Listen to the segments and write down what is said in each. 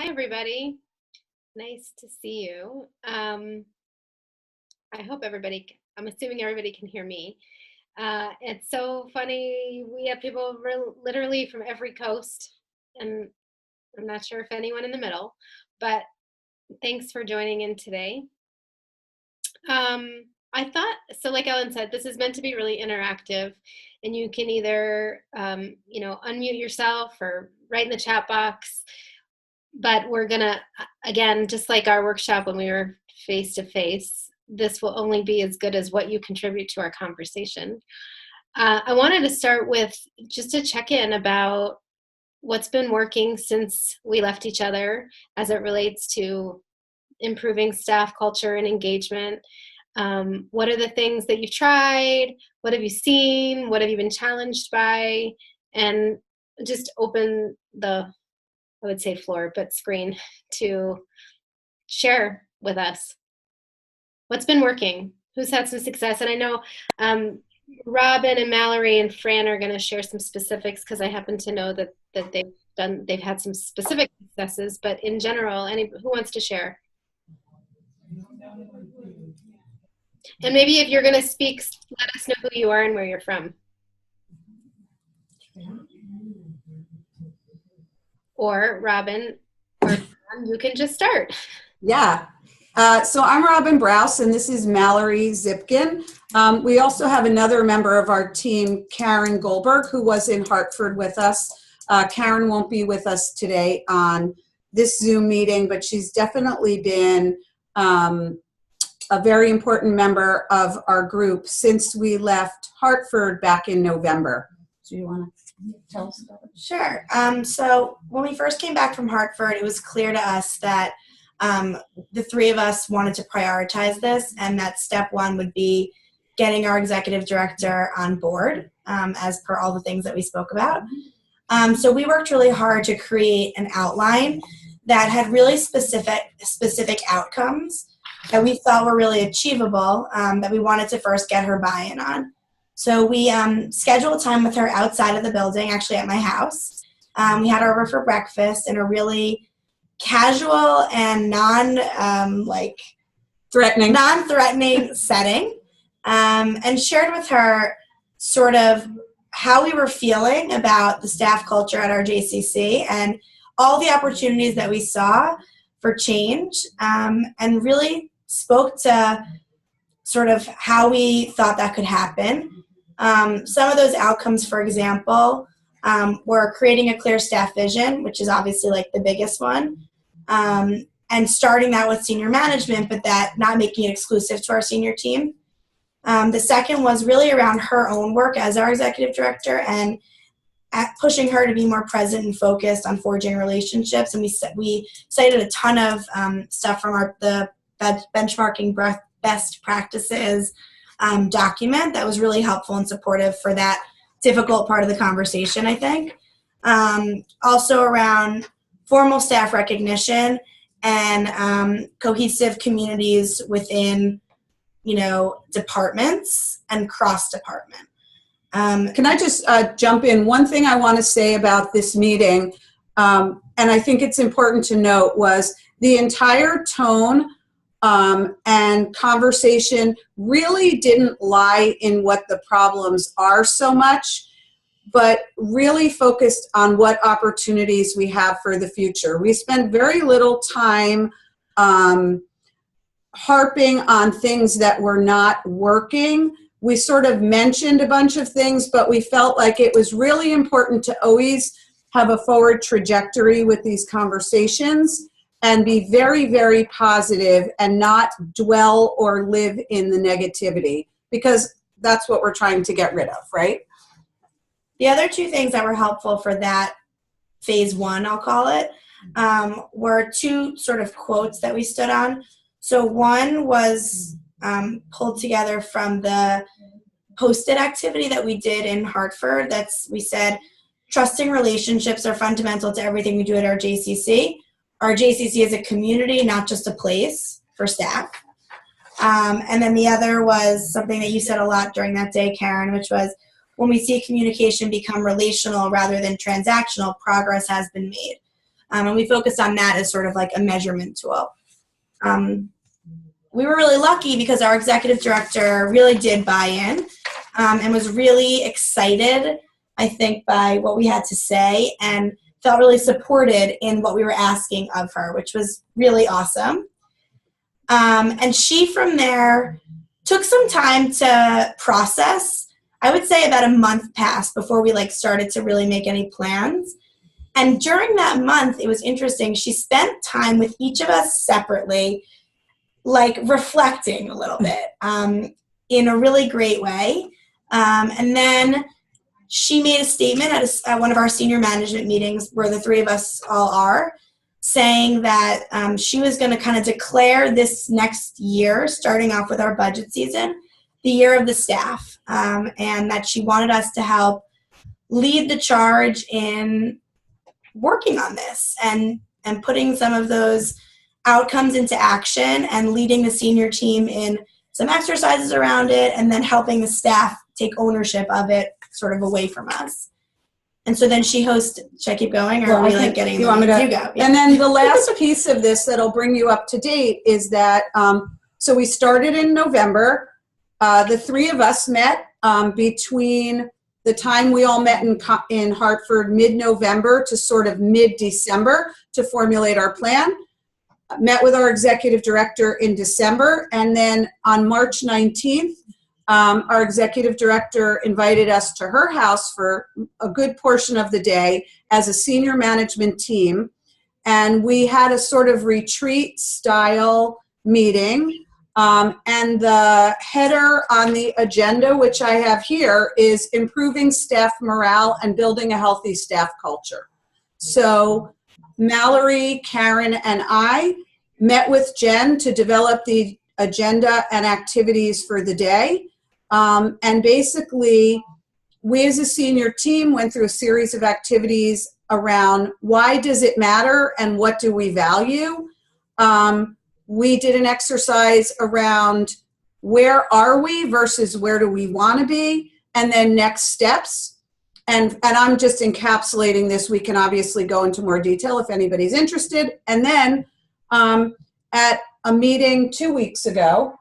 Hi, everybody. Nice to see you. I hope I'm assuming everybody can hear me. It's so funny. We have people literally from every coast, and I'm not sure if anyone in the middle, but thanks for joining in today. I thought, so like Ellen said, this is meant to be really interactive, and you can either, unmute yourself or write in the chat box. But we're gonna, again, just like our workshop when we were face to face, this will only be as good as what you contribute to our conversation. I wanted to start with just to check in about what's been working since we left each other as it relates to improving staff culture and engagement. What are the things that you've tried? What have you seen? What have you been challenged by? And just open the, I would say floor, but screen to share with us what's been working, who's had some success. And I know Robin and Mallory and Fran are going to share some specifics because I happen to know that they've had some specific successes. But in general, who wants to share? And maybe if you're going to speak, let us know who you are and where you're from. Or Robin, or Fran, you can just start. Yeah. So I'm Robin Brous, and this is Mallory Zipkin. We also have another member of our team, Karen Goldberg, who was in Hartford with us. Karen won't be with us today on this Zoom meeting, but she's definitely been a very important member of our group since we left Hartford back in November. Do you want to tell us about it? Sure. So when we first came back from Hartford, it was clear to us that the three of us wanted to prioritize this, and that step one would be getting our executive director on board, as per all the things that we spoke about. So we worked really hard to create an outline that had really specific outcomes that we thought were really achievable, that we wanted to first get her buy-in on. So we scheduled time with her outside of the building, actually at my house. We had her over for breakfast in a really casual and non-threatening setting, and shared with her sort of how we were feeling about the staff culture at our JCC and all the opportunities that we saw for change, and really spoke to sort of how we thought that could happen. Some of those outcomes, for example, were creating a clear staff vision, which is obviously like the biggest one, and starting that with senior management, but that not making it exclusive to our senior team. The second was really around her own work as our executive director and pushing her to be more present and focused on forging relationships. And we cited a ton of stuff from the benchmarking best practices document that was really helpful and supportive for that difficult part of the conversation, I think. Also around formal staff recognition and cohesive communities within, departments and cross-department. Can I just jump in? One thing I want to say about this meeting, and I think it's important to note, was the entire tone and conversation really didn't lie in what the problems are so much, but really focused on what opportunities we have for the future. We spent very little time harping on things that were not working. We sort of mentioned a bunch of things, but we felt like it was really important to always have a forward trajectory with these conversations and be very, very positive and not dwell or live in the negativity, because that's what we're trying to get rid of, right? The other two things that were helpful for that phase one, I'll call it, were two sort of quotes that we stood on. So one was pulled together from the Post-it activity that we did in Hartford. We said, trusting relationships are fundamental to everything we do at our JCC. Our JCC is a community, not just a place for staff. And then the other was something that you said a lot during that day, Karen, which was, when we see communication become relational rather than transactional, progress has been made. And we focused on that as sort of like a measurement tool. We were really lucky because our executive director really did buy in and was really excited, I think, by what we had to say and felt really supported in what we were asking of her, which was really awesome. And she, from there, took some time to process. I would say about a month passed before we started to really make any plans. And during that month, it was interesting. She spent time with each of us separately, reflecting a little bit in a really great way. And then she made a statement at one of our senior management meetings where the three of us all are, saying that she was going to kind of declare this next year, starting off with our budget season, the year of the staff, and that she wanted us to help lead the charge in working on this and putting some of those outcomes into action and leading the senior team in some exercises around it and then helping the staff take ownership of it sort of away from us. And so then she hosted, should I keep going or are we getting you want me to you go? Yeah. And then the last piece of this that'll bring you up to date is that, so we started in November. The three of us met between the time we all met in Hartford mid-November to sort of mid-December to formulate our plan. Met with our executive director in December, and then on March 19th, our executive director invited us to her house for a good portion of the day as a senior management team, and we had a sort of retreat style meeting. And the header on the agenda, which I have here, is improving staff morale and building a healthy staff culture. So Mallory, Karen, and I met with Jen to develop the agenda and activities for the day. And basically, we as a senior team went through a series of activities around why does it matter and what do we value. We did an exercise around where are we versus where do we want to be, and then next steps. And I'm just encapsulating this. We can obviously go into more detail if anybody's interested. And then at a meeting 2 weeks ago,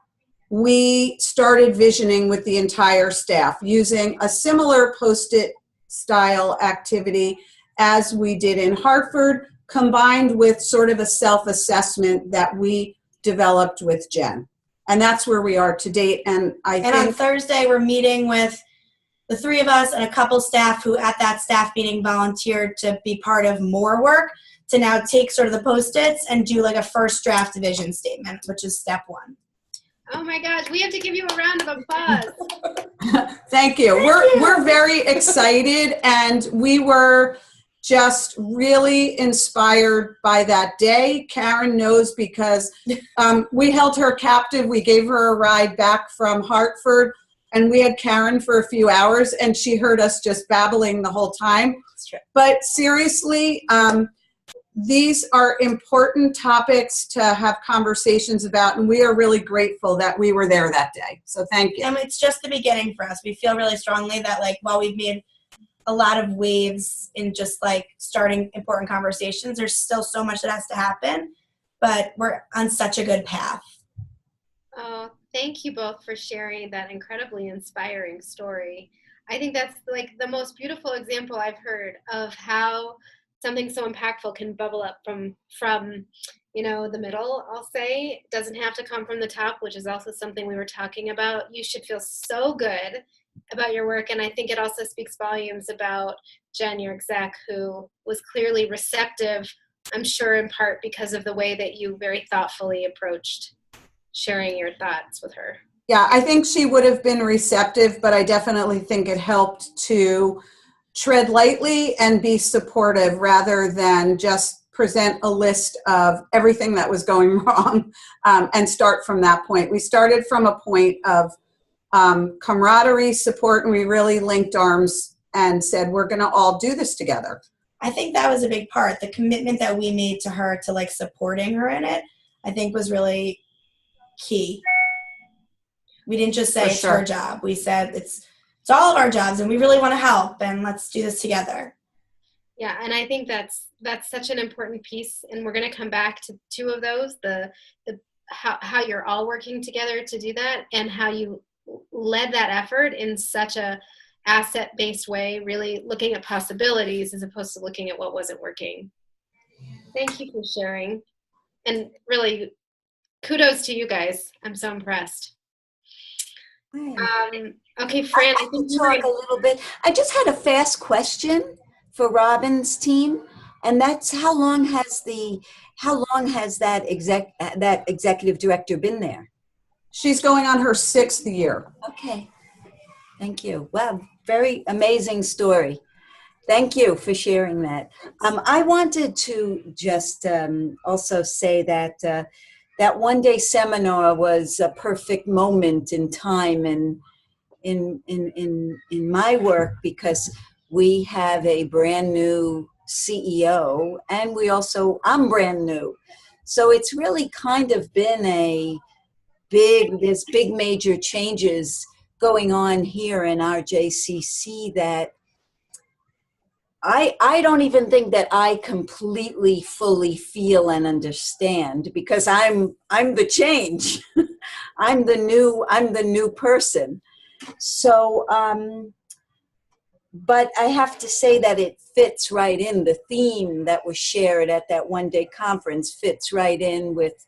we started visioning with the entire staff using a similar Post-it style activity as we did in Hartford, combined with sort of a self-assessment that we developed with Jen. And that's where we are to date. And on Thursday, we're meeting with the three of us and a couple staff who at that staff meeting volunteered to be part of more work to now take sort of the Post-its and do a first draft vision statement, which is step one. Oh my gosh, we have to give you a round of applause. Thank you. We're very excited, and we were just really inspired by that day. Karen knows because we held her captive. We gave her a ride back from Hartford, and we had Karen for a few hours, and she heard us just babbling the whole time. But seriously, these are important topics to have conversations about, and we are really grateful that we were there that day. So thank you. And it's just the beginning for us. We feel really strongly that while we've made a lot of waves in just starting important conversations, there's still so much that has to happen, but we're on such a good path. Oh, thank you both for sharing that incredibly inspiring story. I think that's the most beautiful example I've heard of how something so impactful can bubble up from the middle, I'll say. It doesn't have to come from the top, which is also something we were talking about. You should feel so good about your work, and I think it also speaks volumes about Jen, your exec, who was clearly receptive, I'm sure in part because of the way that you very thoughtfully approached sharing your thoughts with her. Yeah, I think she would have been receptive, but I definitely think it helped to tread lightly and be supportive rather than just present a list of everything that was going wrong and start from that point. We started from a point of camaraderie, support, and we really linked arms and said, we're going to all do this together. I think that was a big part. The commitment that we made to her to supporting her in it, I think was really key. We didn't just say it's her job. We said it's all of our jobs and we really want to help and let's do this together. Yeah, and I think that's such an important piece, and we're going to come back to two of those: the how you're all working together to do that, and how you led that effort in such a asset-based way, really looking at possibilities as opposed to looking at what wasn't working. Thank you for sharing, and really kudos to you guys. I'm so impressed. Okay, Fran, I can talk a little bit. I just had a fast question for Robin's team, and that's how long has that executive director been there? She's going on her 6th year. Okay, thank you. Wow, very amazing story. Thank you for sharing that. I wanted to just also say that that one-day seminar was a perfect moment in time and in my work, because we have a brand new CEO and I'm brand new. So it's really kind of been there's big major changes going on here in our JCC that I don't even think that I completely fully feel and understand, because I'm the change. I'm the new person. So, but I have to say that it fits right in. The theme that was shared at that one-day conference fits right in with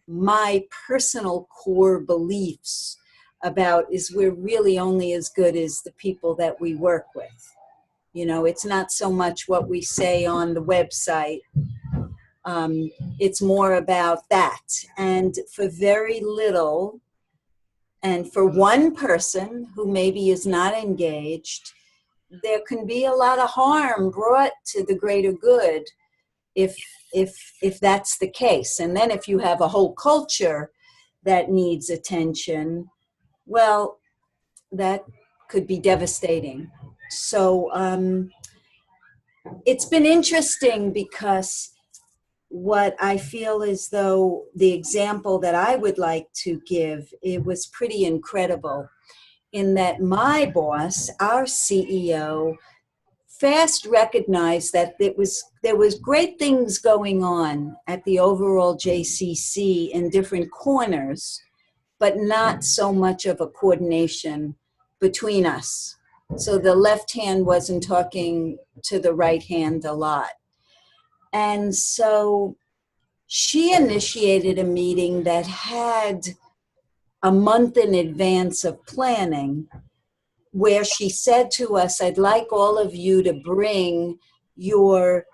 my personal core beliefs about we're really only as good as the people that we work with. You know, it's not so much what we say on the website. It's more about that. And for very little, and for one person who maybe is not engaged, there can be a lot of harm brought to the greater good if that's the case. And then if you have a whole culture that needs attention, well, that could be devastating. So it's been interesting, because what I feel as though the example that I would like to give, it was pretty incredible in that my boss, our CEO, fast recognized that there was great things going on at the overall JCC in different corners, but not so much of a coordination between us. So the left hand wasn't talking to the right hand a lot. And so she initiated a meeting that had a month in advance of planning, where she said to us, I'd like all of you to bring your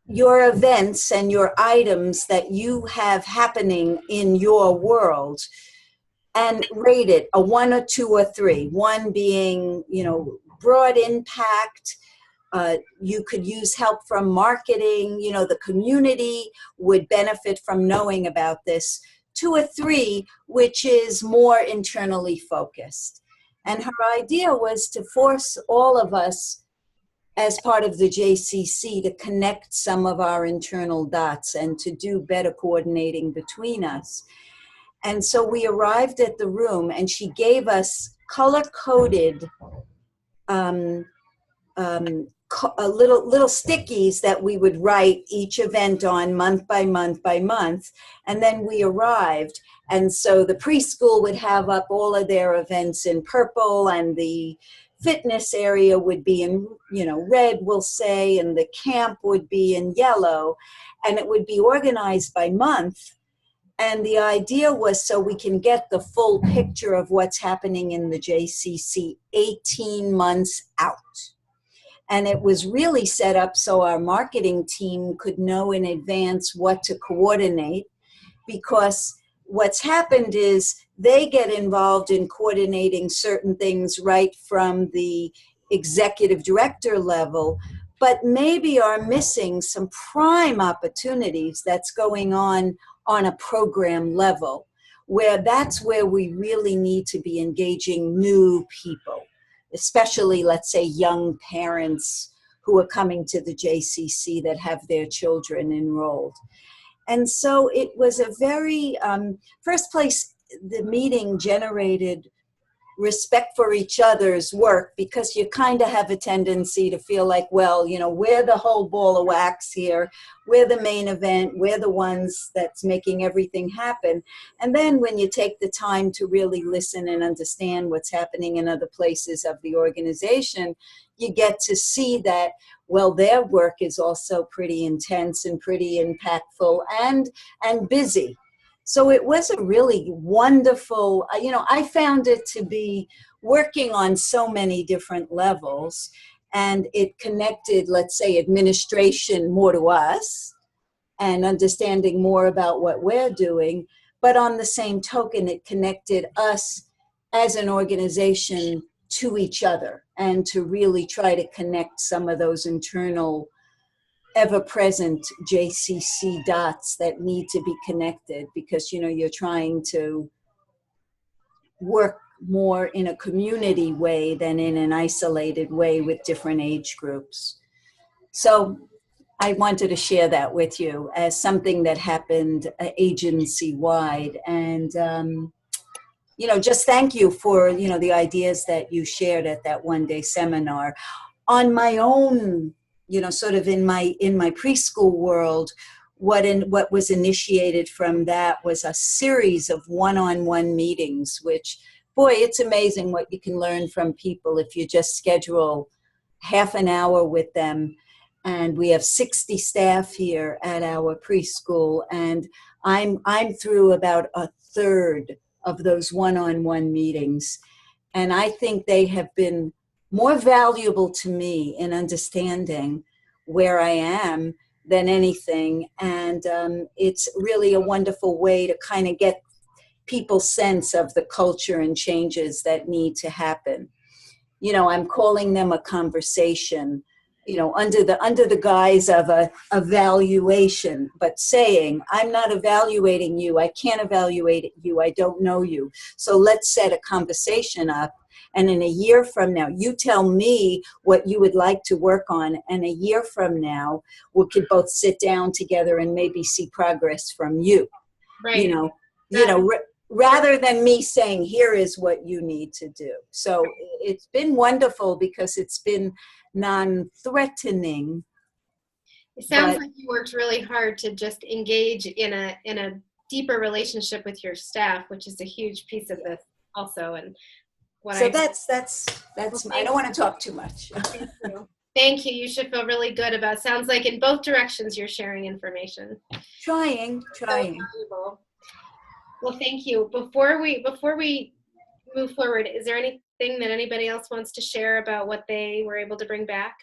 events and your items that you have happening in your world, and rate it a 1 or 2 or 3. 1 being, broad impact. You could use help from marketing. The community would benefit from knowing about this. 2 or 3, which is more internally focused. And her idea was to force all of us, as part of the JCC, to connect some of our internal dots and to do better coordinating between us. And so we arrived at the room, and she gave us color-coded little stickies that we would write each event on month by month by month. And then we arrived. And so the preschool would have up all of their events in purple, and the fitness area would be in, red, we'll say, and the camp would be in yellow. And it would be organized by month. And the idea was so we can get the full picture of what's happening in the JCC 18 months out. And it was really set up so our marketing team could know in advance what to coordinate, because what's happened is they get involved in coordinating certain things right from the executive director level, but maybe are missing some prime opportunities that's going on a program level, that's where we really need to be engaging new people, especially, let's say, young parents who are coming to the JCC that have their children enrolled. And so it was a very, first place, the meeting generated respect for each other's work, because you kind of have a tendency to feel like, well, you know, we're the whole ball of wax here. We're the main event. We're the ones that's making everything happen. And then when you take the time to really listen and understand what's happening in other places of the organization, you get to see that, well, their work is also pretty intense and pretty impactful and busy. So it was a really wonderful, you know, I found it to be working on so many different levels, and it connected, let's say, administration more to us and understanding more about what we're doing. But on the same token, it connected us as an organization to each other, and to really try to connect some of those internal ever-present JCC dots that need to be connected, because, you know, you're trying to work more in a community way than in an isolated way with different age groups. So I wanted to share that with you as something that happened agency-wide. And, you know, just thank you for, you know, the ideas that you shared at that one-day seminar. On my own, you know, sort of in my preschool world, what was initiated from that was a series of one-on-one meetings, which, boy, it's amazing what you can learn from people if you just schedule half an hour with them. And we have 60 staff here at our preschool, and I'm through about a third of those one-on-one meetings. And I think they have been more valuable to me in understanding where I am than anything. And it's really a wonderful way to kind of get people's sense of the culture and changes that need to happen. You know, I'm calling them a conversation, you know, under the guise of a evaluation, but saying, I'm not evaluating you. I can't evaluate you. I don't know you. So let's set a conversation up. And in a year from now, you tell me what you would like to work on. And a year from now, we could both sit down together and maybe see progress from you. Right. You know, rather than me saying, here is what you need to do. So it's been wonderful because it's been non-threatening. It sounds like you worked really hard to just engage in a deeper relationship with your staff, which is a huge piece of this also. And that's I don't want to talk too much. Thank you. You should feel really good about it. Sounds like in both directions you're sharing information. Trying. So valuable. Well, thank you. Before we move forward, is there anything that anybody else wants to share about what they were able to bring back?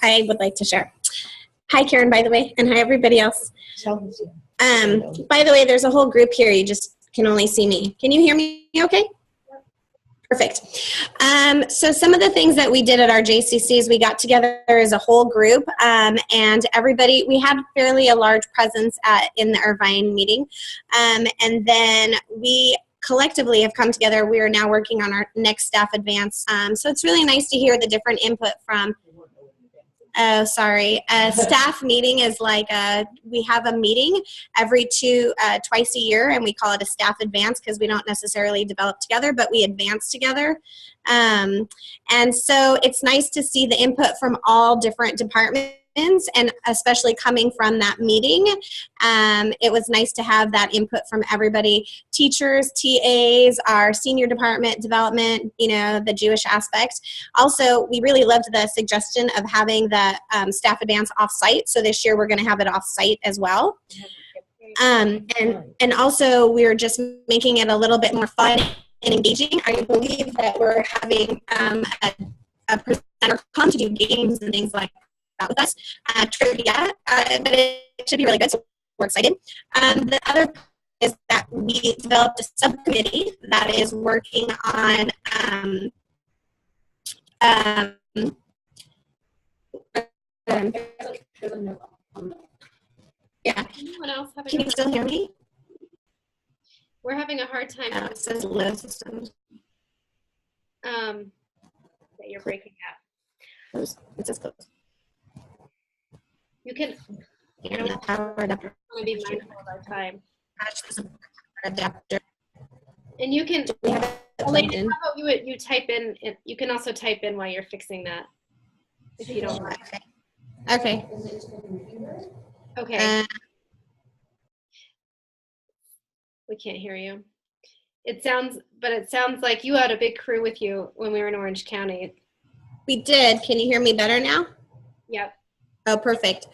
I would like to share. Hi, Karen, by the way, and hi, everybody else. By the way, there's a whole group here. You just can only see me. Can you hear me okay? Perfect. So some of the things that we did at our JCCs, we got together as a whole group, and everybody, we had fairly a large presence in the Irvine meeting, and then we collectively have come together. We are now working on our next staff advance. So it's really nice to hear the different input from staff meeting is like we have a meeting every twice a year, and we call it a staff advance because we don't necessarily develop together, but we advance together. And so it's nice to see the input from all different departments, and especially coming from that meeting. It was nice to have that input from everybody, teachers, TAs, our senior department development, you know, the Jewish aspect. Also, we really loved the suggestion of having the staff advance off-site. So this year we're going to have it off-site as well. And also we're just making it a little bit more fun and engaging. I believe that we're having a presenter come to do games and things like that with us, trivia, but it should be really good, so we're excited. The other is that we developed a subcommittee that is working on yeah. Anyone else have Can you still hear me? We're having a hard time. It says low systems. That you're breaking up. It says close. You can The power adapter. want to be mindful of our time. There's a power adapter. And you can, We have the Elaine, plugin. how about you type in, you can also type in while you're fixing that, if you don't mind. Okay. Okay, we can't hear you. It sounds like you had a big crew with you when we were in Orange County. We did. Can you hear me better now? Yep. Oh, perfect.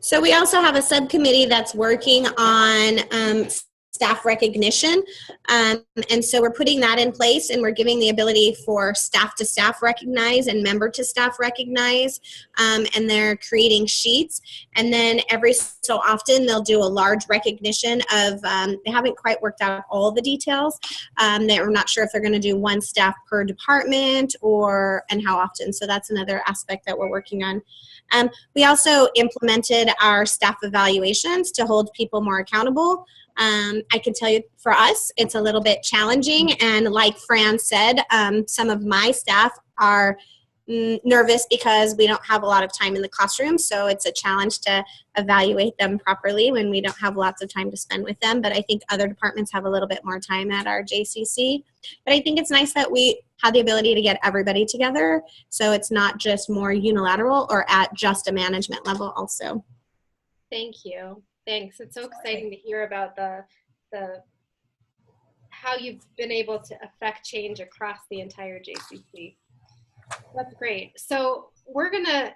So we also have a subcommittee that's working on staff recognition. And so we're putting that in place, and we're giving the ability for staff to staff recognize and member to staff recognize. And they're creating sheets. And then every so often they'll do a large recognition of, they haven't quite worked out all the details. They're not sure if they're going to do one staff per department and how often. So that's another aspect that we're working on. We also implemented our staff evaluations to hold people more accountable. I can tell you for us, it's a little bit challenging. And like Fran said, some of my staff are nervous because we don't have a lot of time in the classroom. So it's a challenge to evaluate them properly when we don't have lots of time to spend with them. But I think other departments have a little bit more time at our JCC. But I think it's nice that we have the ability to get everybody together. So it's not just more unilateral or at just a management level also. Thank you. Thanks. It's so exciting to hear about the how you've been able to affect change across the entire JCC. That's great. So we're gonna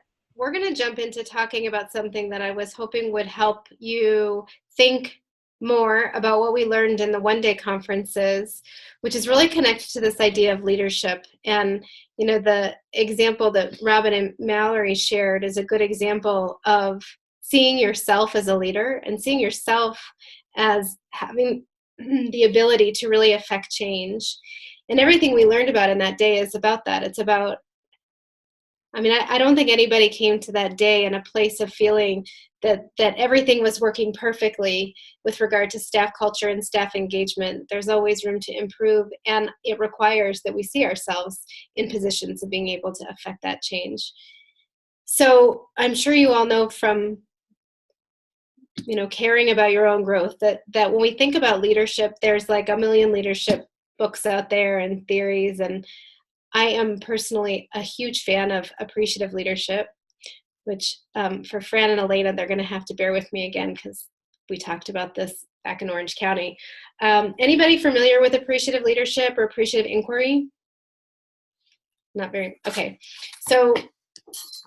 jump into talking about something that I was hoping would help you think more about what we learned in the one-day conferences, which is really connected to this idea of leadership. And you know, the example that Robin and Mallory shared is a good example of seeing yourself as a leader and seeing yourself as having the ability to really affect change. And everything we learned about in that day is about that. It's about, I mean, I don't think anybody came to that day in a place of feeling that everything was working perfectly with regard to staff culture and staff engagement. There's always room to improve, and it requires that we see ourselves in positions of being able to affect that change. So I'm sure you all know from, you know, caring about your own growth that when we think about leadership, there's like a million leadership books out there and theories, and I am personally a huge fan of appreciative leadership, which for Fran and Elena, they're going to have to bear with me again because we talked about this back in Orange County. Anybody familiar with appreciative leadership or appreciative inquiry? Not very, okay. So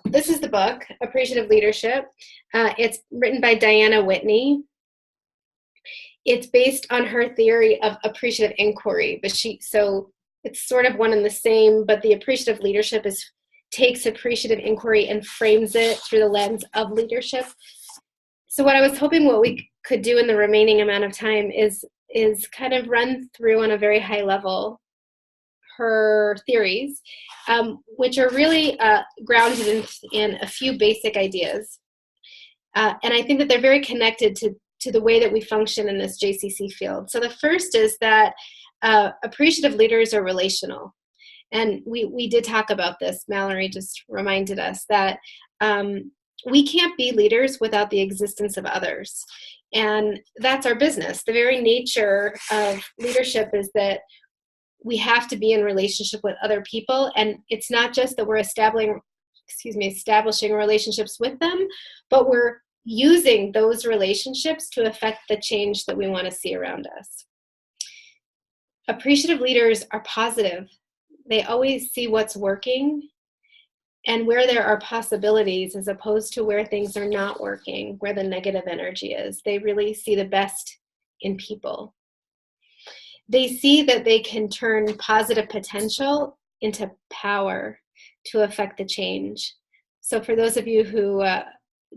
this is the book, Appreciative Leadership. It's written by Diana Whitney. It's based on her theory of appreciative inquiry, but so it's sort of one and the same, but the appreciative leadership takes appreciative inquiry and frames it through the lens of leadership. So what I was hoping what we could do in the remaining amount of time is kind of run through on a very high level her theories, which are really grounded in a few basic ideas. And I think that they're very connected to the way that we function in this JCC field. So the first is that appreciative leaders are relational. And we did talk about this. Mallory just reminded us that we can't be leaders without the existence of others. And that's our business. The very nature of leadership is that we have to be in relationship with other people. And it's not just that we're establishing relationships with them, but we're using those relationships to affect the change that we want to see around us. Appreciative leaders are positive. They always see what's working and where there are possibilities as opposed to where things are not working, where the negative energy is. They really see the best in people. They see that they can turn positive potential into power to affect the change. So for those of you who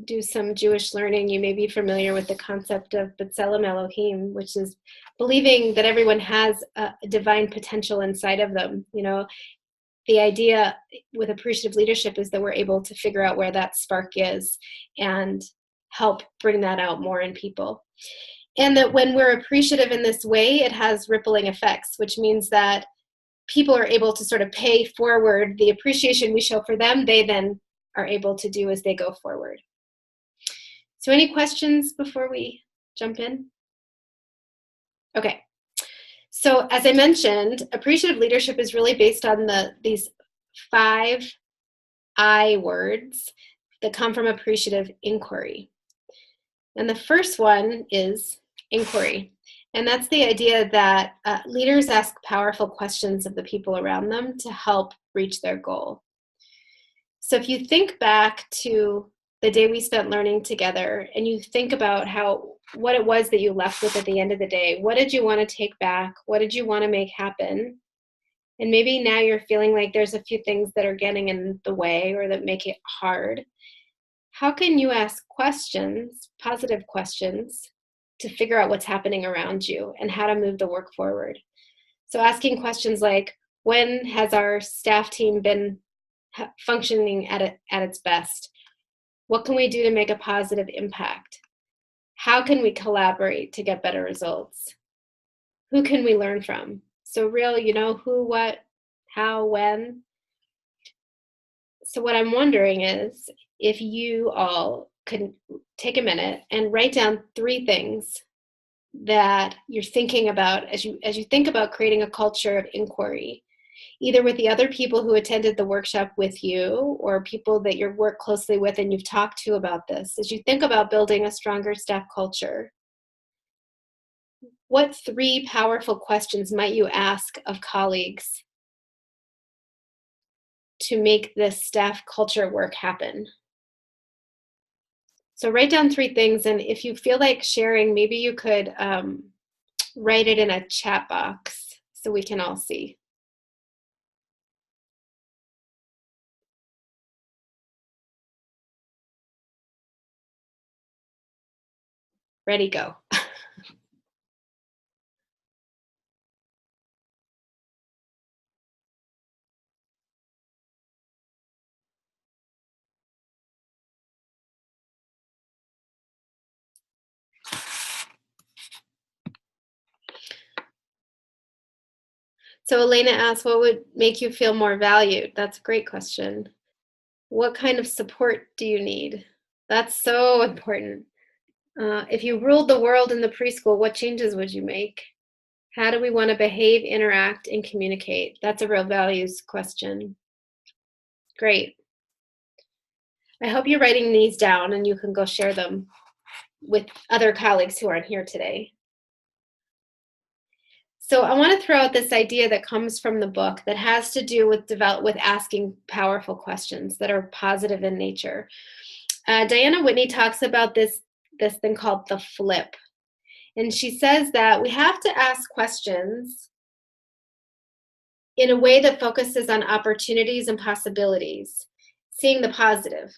do some Jewish learning, you may be familiar with the concept of B'Tselem Elohim, which is believing that everyone has a divine potential inside of them. You know, the idea with appreciative leadership is that we're able to figure out where that spark is and help bring that out more in people. And that when we're appreciative in this way, it has rippling effects, which means that people are able to sort of pay forward the appreciation we show for them, they then are able to do as they go forward. So any questions before we jump in? Okay. So as I mentioned, appreciative leadership is really based on these 5 I words that come from appreciative inquiry. And the first one is inquiry. And that's the idea that leaders ask powerful questions of the people around them to help reach their goal. So if you think back to the day we spent learning together and you think about what it was that you left with at the end of the day, what did you want to take back? What did you want to make happen? And maybe now you're feeling like there's a few things that are getting in the way or that make it hard. How can you ask questions, positive questions, to figure out what's happening around you and how to move the work forward? So asking questions like, when has our staff team been functioning at its best? What can we do to make a positive impact? How can we collaborate to get better results? Who can we learn from? So real, who, what, how, when. So what I'm wondering is if you all could take a minute and write down 3 things that you're thinking about as you think about creating a culture of inquiry, either with the other people who attended the workshop with you or people that you work closely with and you've talked to about this. As you think about building a stronger staff culture, what 3 powerful questions might you ask of colleagues to make this staff culture work happen? So write down 3 things, and if you feel like sharing, maybe you could write it in a chat box so we can all see. Ready, go. So Elena asked, what would make you feel more valued? That's a great question. What kind of support do you need? That's so important. If you ruled the world in the preschool, what changes would you make? How do we want to behave, interact, and communicate? That's a real values question. Great. I hope you're writing these down and you can go share them with other colleagues who aren't here today. So I want to throw out this idea that comes from the book that has to do with asking powerful questions that are positive in nature. Diana Whitney talks about this thing called the flip. And she says that we have to ask questions in a way that focuses on opportunities and possibilities, seeing the positive.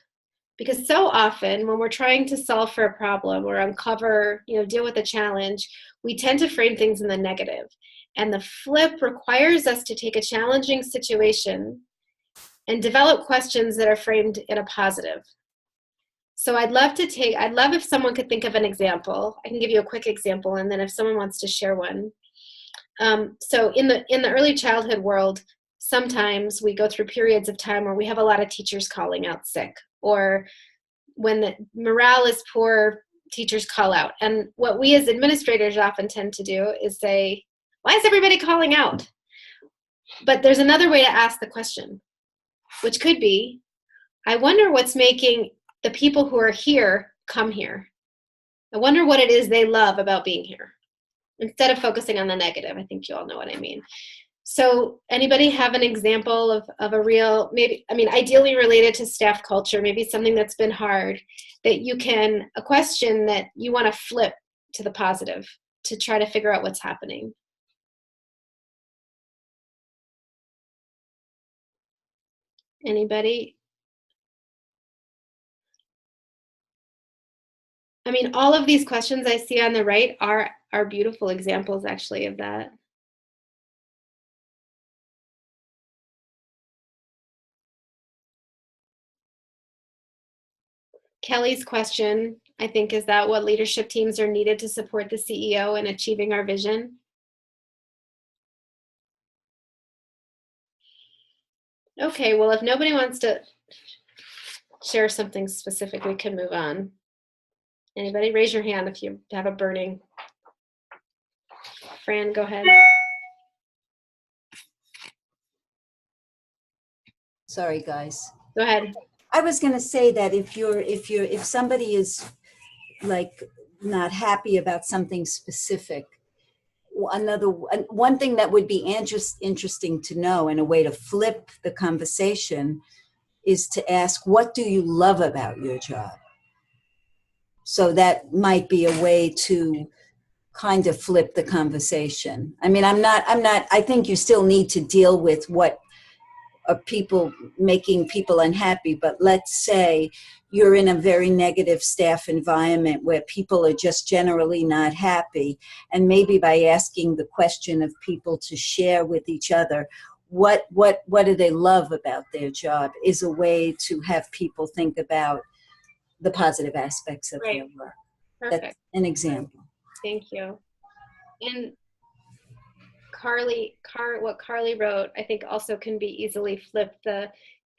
Because so often when we're trying to solve for a problem or uncover, deal with a challenge, we tend to frame things in the negative. And the flip requires us to take a challenging situation and develop questions that are framed in a positive. So I'd love if someone could think of an example. I can give you a quick example, and then if someone wants to share one. So in the early childhood world, sometimes we go through periods of time where we have a lot of teachers calling out sick, or when the morale is poor, teachers call out. And what we as administrators often tend to do is say, why is everybody calling out? But there's another way to ask the question, which could be, I wonder what's making the people who are here come here. I wonder what it is they love about being here. Instead of focusing on the negative, I think you all know what I mean. So anybody have an example of a real, ideally related to staff culture, maybe something that's been hard, a question that you want to flip to the positive to try to figure out what's happening? Anybody? All of these questions I see on the right are beautiful examples actually of that. Kelly's question, I think, is that what leadership teams are needed to support the CEO in achieving our vision? Okay, well, if nobody wants to share something specific, we can move on. Anybody? Raise your hand if you have a burning. Fran, go ahead. Sorry, guys. Go ahead. I was going to say that if somebody is like not happy about something specific, one thing that would be interesting to know, and a way to flip the conversation, is to ask, what do you love about your job? So that might be a way to kind of flip the conversation. I mean, I think you still need to deal with what are people making people unhappy, but let's say you're in a very negative staff environment where people are just generally not happy, and maybe by asking the question of people to share with each other what do they love about their job is a way to have people think about the positive aspects of their work. Perfect. That's an example. Thank you. And what Carly wrote, I think also can be easily flipped. The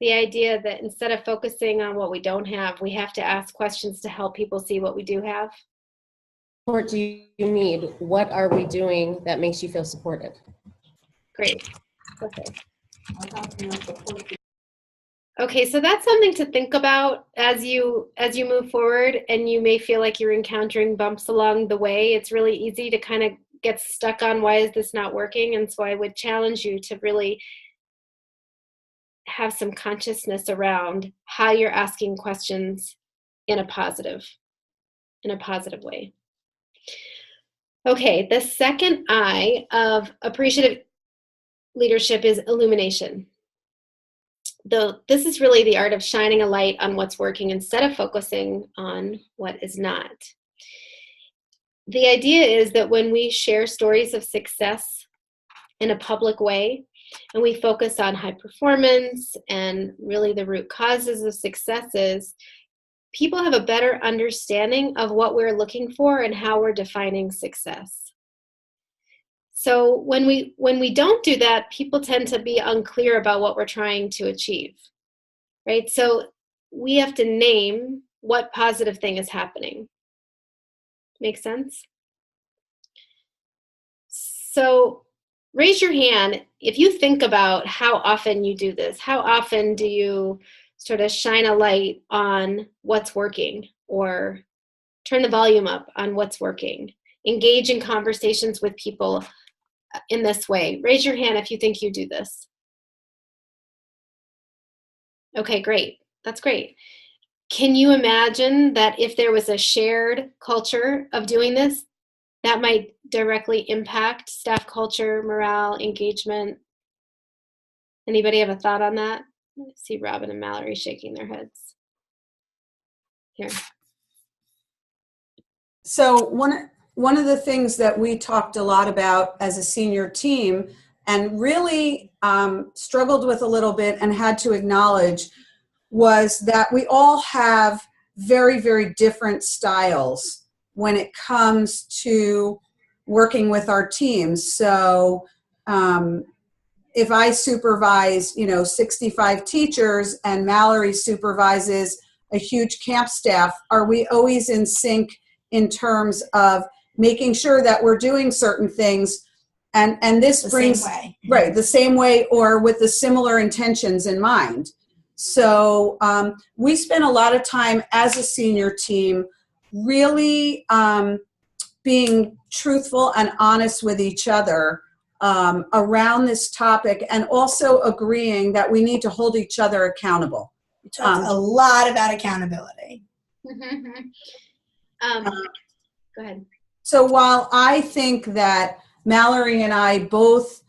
idea that instead of focusing on what we don't have, we have to ask questions to help people see what we do have. Support do you need? What are we doing that makes you feel supported? Great. Okay, so that's something to think about as you move forward, and you may feel like you're encountering bumps along the way. It's really easy to kind of get stuck on, why is this not working? And so I would challenge you to really have some consciousness around how you're asking questions in a positive way. Okay, the second I of appreciative leadership is illumination. This is really the art of shining a light on what's working instead of focusing on what is not. The idea is that when we share stories of success in a public way, and we focus on high performance and really the root causes of successes, people have a better understanding of what we're looking for and how we're defining success. So when we don't do that, people tend to be unclear about what we're trying to achieve, right? So we have to name what positive thing is happening. Make sense? So raise your hand if you think about how often you do this. How often do you sort of shine a light on what's working, or turn the volume up on what's working? Engage in conversations with people in this way. Raise your hand if you think you do this. Okay, great. That's great. Can you imagine that if there was a shared culture of doing this, that might directly impact staff culture, morale, engagement? Anybody have a thought on that? I see Robin and Mallory shaking their heads. Here. So one of the things that we talked a lot about as a senior team, and really struggled with a little bit and had to acknowledge, was that we all have very, very different styles when it comes to working with our teams. So if I supervise, 65 teachers and Mallory supervises a huge camp staff, are we always in sync in terms of making sure that we're doing certain things? And this brings same way. Right, the same way, or with the similar intentions in mind. So we spent a lot of time as a senior team really being truthful and honest with each other around this topic, and also agreeing that we need to hold each other accountable. We talked a lot about accountability. Go ahead. So while I think that Mallory and I both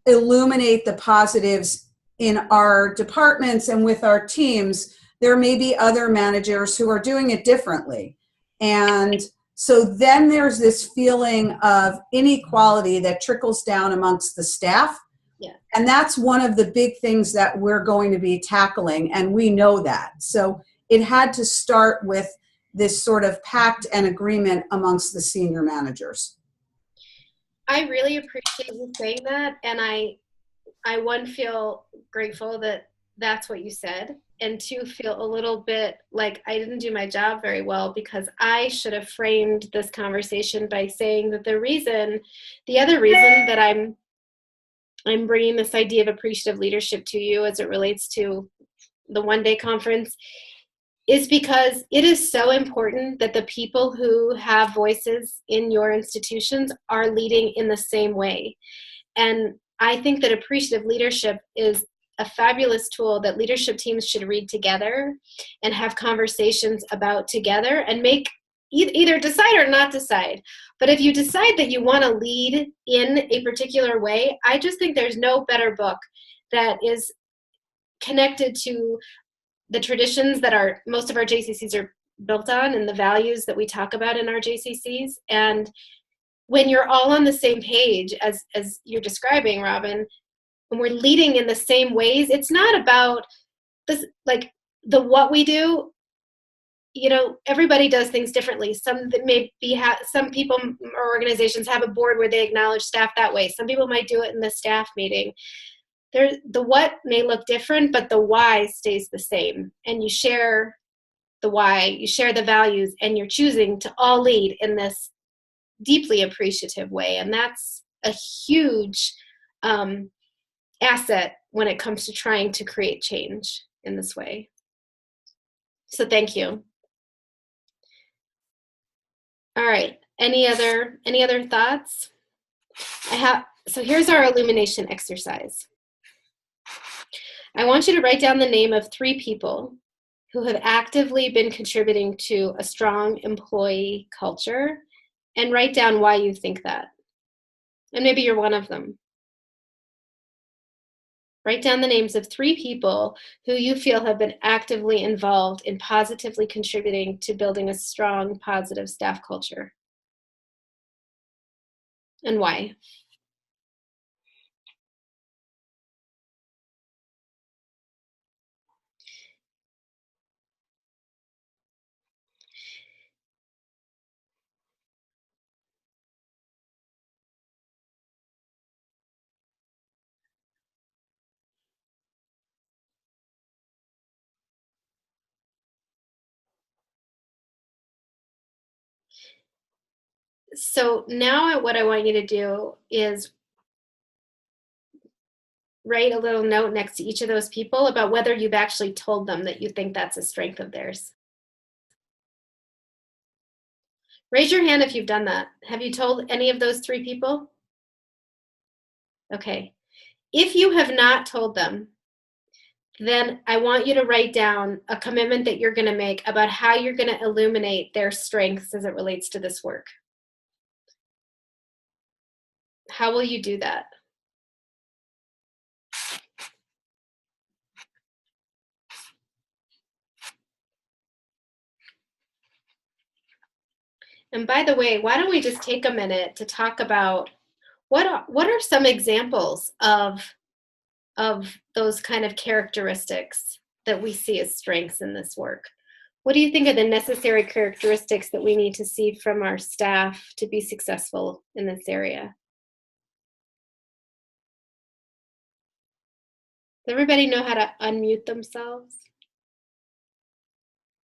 illuminate the positives in our departments and with our teams, there may be other managers who are doing it differently. And so then there's this feeling of inequality that trickles down amongst the staff. Yeah. And that's one of the big things that we're going to be tackling, and we know that. So it had to start with this sort of pact and agreement amongst the senior managers. I really appreciate you saying that, and I one, feel grateful that that's what you said, and two, feel a little bit like I didn't do my job very well, because I should have framed this conversation by saying that the other reason that I'm I'm bringing this idea of appreciative leadership to you as it relates to the one-day conference is because it is so important that the people who have voices in your institutions are leading in the same way. And I think that appreciative leadership is a fabulous tool that leadership teams should read together and have conversations about together and make either decide or not decide. But if you decide that you want to lead in a particular way, I just think there's no better book that is connected to the traditions that most of our JCCs are built on and the values that we talk about in our JCCs. And when you're all on the same page, as you're describing, Robin, when we're leading in the same ways, it's not about this, like the what we do. You know, everybody does things differently. Some that may be some people or organizations have a board where they acknowledge staff that way. Some people might do it in the staff meeting. The what may look different, but the why stays the same. And you share the why, you share the values, and you're choosing to all lead in this deeply appreciative way. And that's a huge asset when it comes to trying to create change in this way. So thank you. All right, any other thoughts? So here's our illumination exercise. I want you to write down the name of 3 people who have actively been contributing to a strong employee culture, and write down why you think that. And maybe you're one of them. Write down the names of 3 people who you feel have been actively involved in positively contributing to building a strong, positive staff culture. And why? So now what I want you to do is write a little note next to each of those people about whether you've actually told them that you think that's a strength of theirs. Raise your hand if you've done that. Have you told any of those 3 people? Okay. If you have not told them, then I want you to write down a commitment that you're going to make about how you're going to illuminate their strengths as it relates to this work. How will you do that? And by the way, why don't we just take a minute to talk about what are some examples of those kind of characteristics that we see as strengths in this work? What do you think are the necessary characteristics that we need to see from our staff to be successful in this area? Does everybody know how to unmute themselves?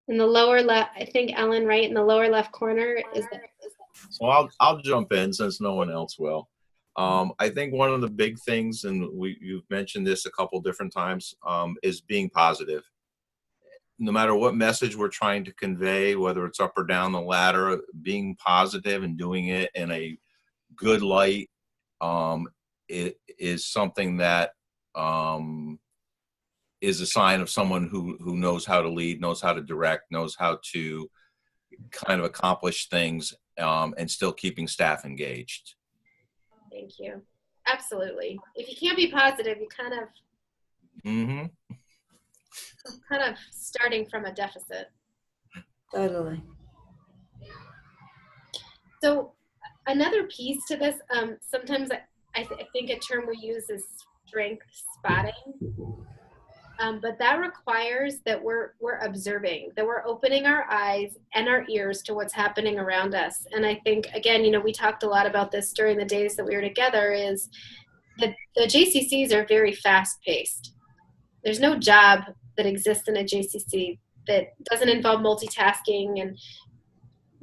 In the lower left, I think Ellen, right in the lower left corner is that. So I'll jump in since no one else will. I think one of the big things, and you've mentioned this a couple different times, is being positive. No matter what message we're trying to convey, whether it's up or down the ladder, being positive and doing it in a good light, it is something that is a sign of someone who knows how to lead, knows how to direct, knows how to kind of accomplish things, and still keeping staff engaged. Thank you. Absolutely. If you can't be positive, you kind of starting from a deficit. Totally. So another piece to this, sometimes I think a term we use is strength spotting. But that requires that we're observing, that we're opening our eyes and our ears to what's happening around us. And I think, again, we talked a lot about this during the days that we were together, is that the JCCs are very fast-paced. There's no job that exists in a JCC that doesn't involve multitasking. And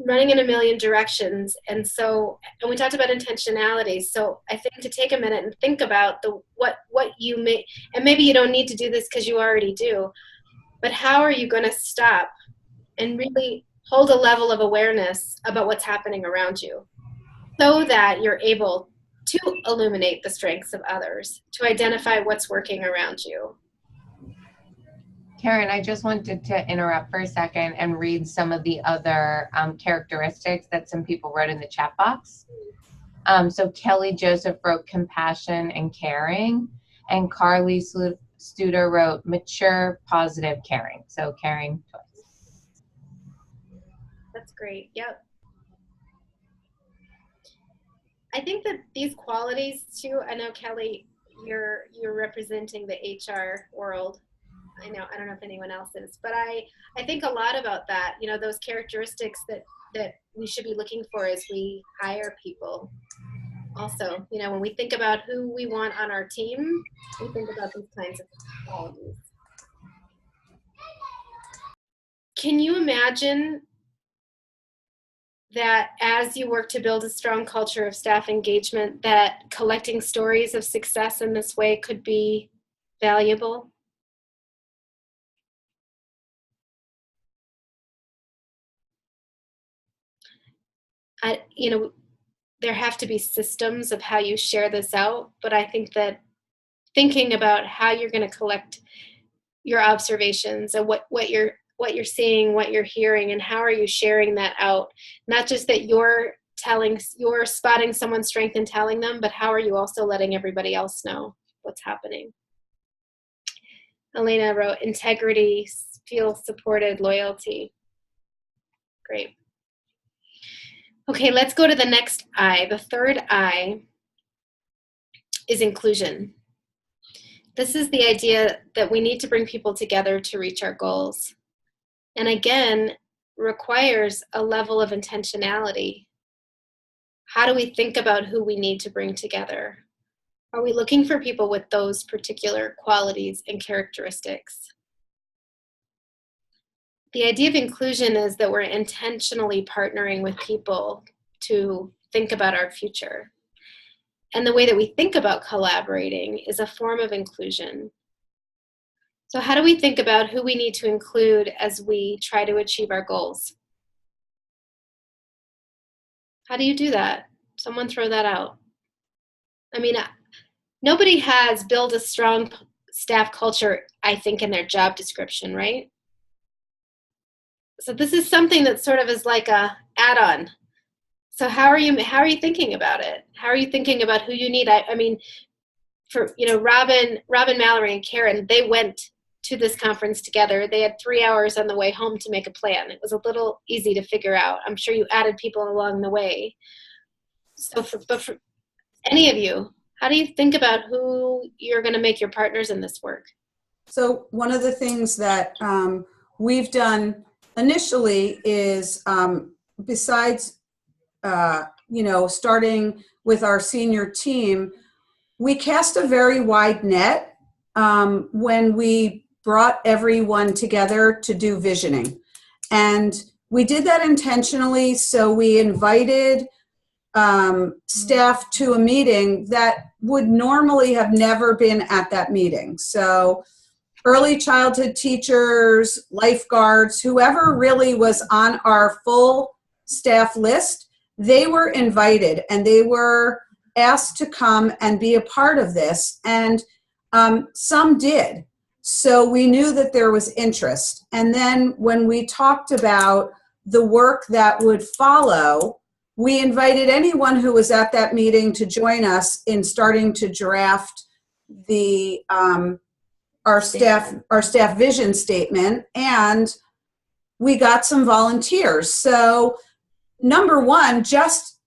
running in a million directions. And we talked about intentionality. So I think to take a minute and think about what you may, and maybe you don't need to do this because you already do, but how are you going to stop and really hold a level of awareness about what's happening around you so that you're able to illuminate the strengths of others, to identify what's working around you. Karen, I just wanted to interrupt for a second and read some of the other characteristics that some people wrote in the chat box. So Kelly Joseph wrote compassion and caring, and Carly Studer wrote mature, positive, caring. So caring twice. That's great. Yep. I think that these qualities too, I know Kelly, you're representing the HR world. I don't know if anyone else is, but I think a lot about that, those characteristics that we should be looking for as we hire people. Also, when we think about who we want on our team, we think about these kinds of qualities. Can you imagine that as you work to build a strong culture of staff engagement, that collecting stories of success in this way could be valuable? There have to be systems of how you share this out, but I think that thinking about how you're going to collect your observations and what you're seeing, what you're hearing, and how are you sharing that out? Not just that you're spotting someone's strength and telling them, but how are you also letting everybody else know what's happening? Elena wrote integrity, feel supported, loyalty. Great. Okay, let's go to the next I. The third I is inclusion. This is the idea that we need to bring people together to reach our goals. And again, requires a level of intentionality. How do we think about who we need to bring together? Are we looking for people with those particular qualities and characteristics? The idea of inclusion is that we're intentionally partnering with people to think about our future. And the way that we think about collaborating is a form of inclusion. So how do we think about who we need to include as we try to achieve our goals? How do you do that? Someone throw that out. Nobody has built a strong staff culture, I think, in their job description, right? So this is something that sort of is like a add-on. So how are you thinking about it? How are you thinking about who you need? For Robin, Mallory, and Karen, they went to this conference together. They had 3 hours on the way home to make a plan. It was a little easy to figure out. I'm sure you added people along the way. So but for any of you, how do you think about who you're going to make your partners in this work? So one of the things that we've done initially is besides, starting with our senior team, we cast a very wide net when we brought everyone together to do visioning. And we did that intentionally. So we invited staff to a meeting that would normally have never been at that meeting. So early childhood teachers, lifeguards, whoever really was on our full staff list, they were invited and they were asked to come and be a part of this. And some did. So we knew that there was interest. And then when we talked about the work that would follow, we invited anyone who was at that meeting to join us in starting to draft the our staff vision statement, and we got some volunteers. So number one, just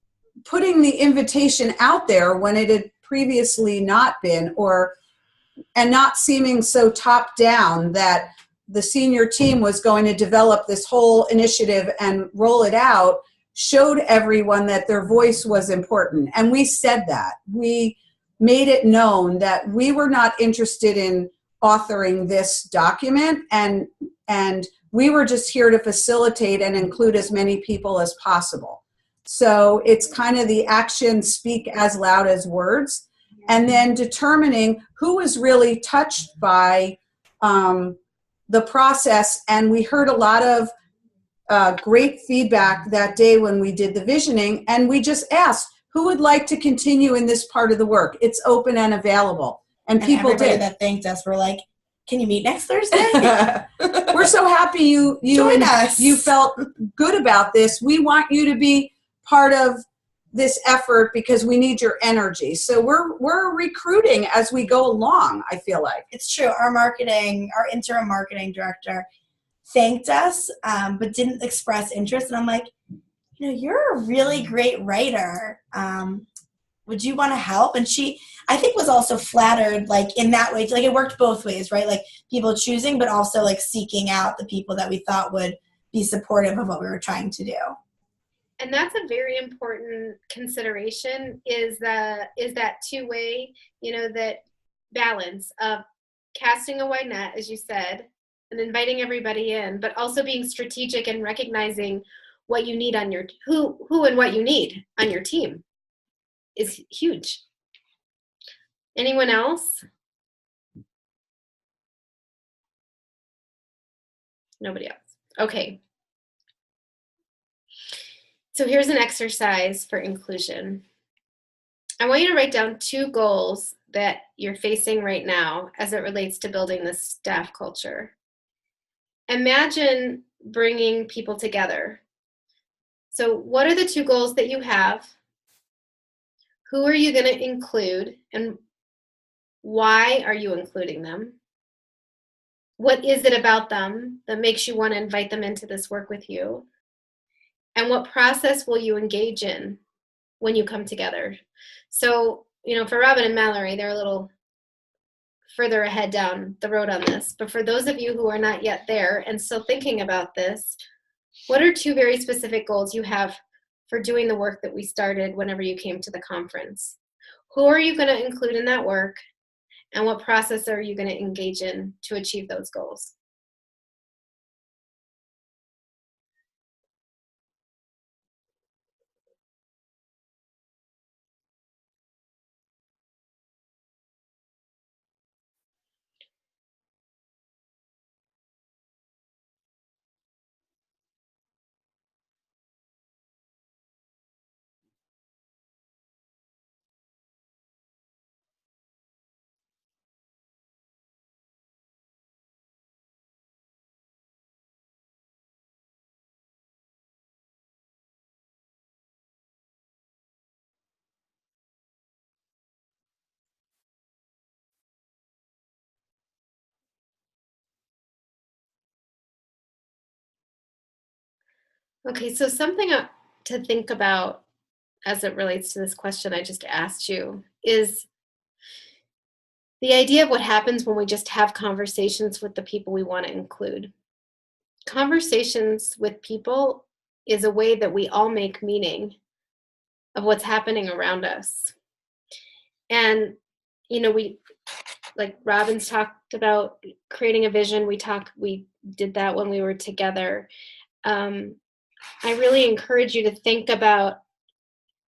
putting the invitation out there when it had previously not been, and not seeming so top down that the senior team was going to develop this whole initiative and roll it out, showed everyone that their voice was important. And we said that. We made it known that we were not interested in authoring this document and We were just here to facilitate and include as many people as possible. So it's kind of the actions speak as loud as words, and then determining who was really touched by the process. And we heard a lot of great feedback that day when we did the visioning, and we just asked, who would like to continue in this part of the work? It's open and available. And people everybody did. that thanked us were like, can you meet next Thursday? We're so happy you Join us. You felt good about this. We want you to be part of this effort because we need your energy. So we're recruiting as we go along, I feel like. It's true. Our interim marketing director thanked us, but didn't express interest. And I'm like, you're a really great writer. Would you want to help? And she, I think, was also flattered, like, in that way. Like, it worked both ways, right? Like, people choosing, but also, like, seeking out the people that we thought would be supportive of what we were trying to do. And that's a very important consideration, is that two-way, that balance of casting a wide net, as you said, and inviting everybody in, but also being strategic and recognizing what you need on your, who and what you need on your team is huge. Anyone else? Nobody else. Okay. So here's an exercise for inclusion. I want you to write down 2 goals that you're facing right now as it relates to building this staff culture. Imagine bringing people together. So what are the 2 goals that you have? Who are you going to include, and why are you including them? What is it about them that makes you want to invite them into this work with you? And what process will you engage in when you come together? So, for Robin and Mallory, they're a little further ahead down the road on this. But for those of you who are not yet there and still thinking about this, what are 2 very specific goals you have for doing the work that we started whenever you came to the conference? Who are you going to include in that work? And what process are you going to engage in to achieve those goals? Okay, so something to think about as it relates to this question I just asked you is the idea of what happens when we just have conversations with the people we want to include. Conversations with people is a way that we all make meaning of what's happening around us. And, we, like Robin's talked about creating a vision. We did that when we were together. I really encourage you to think about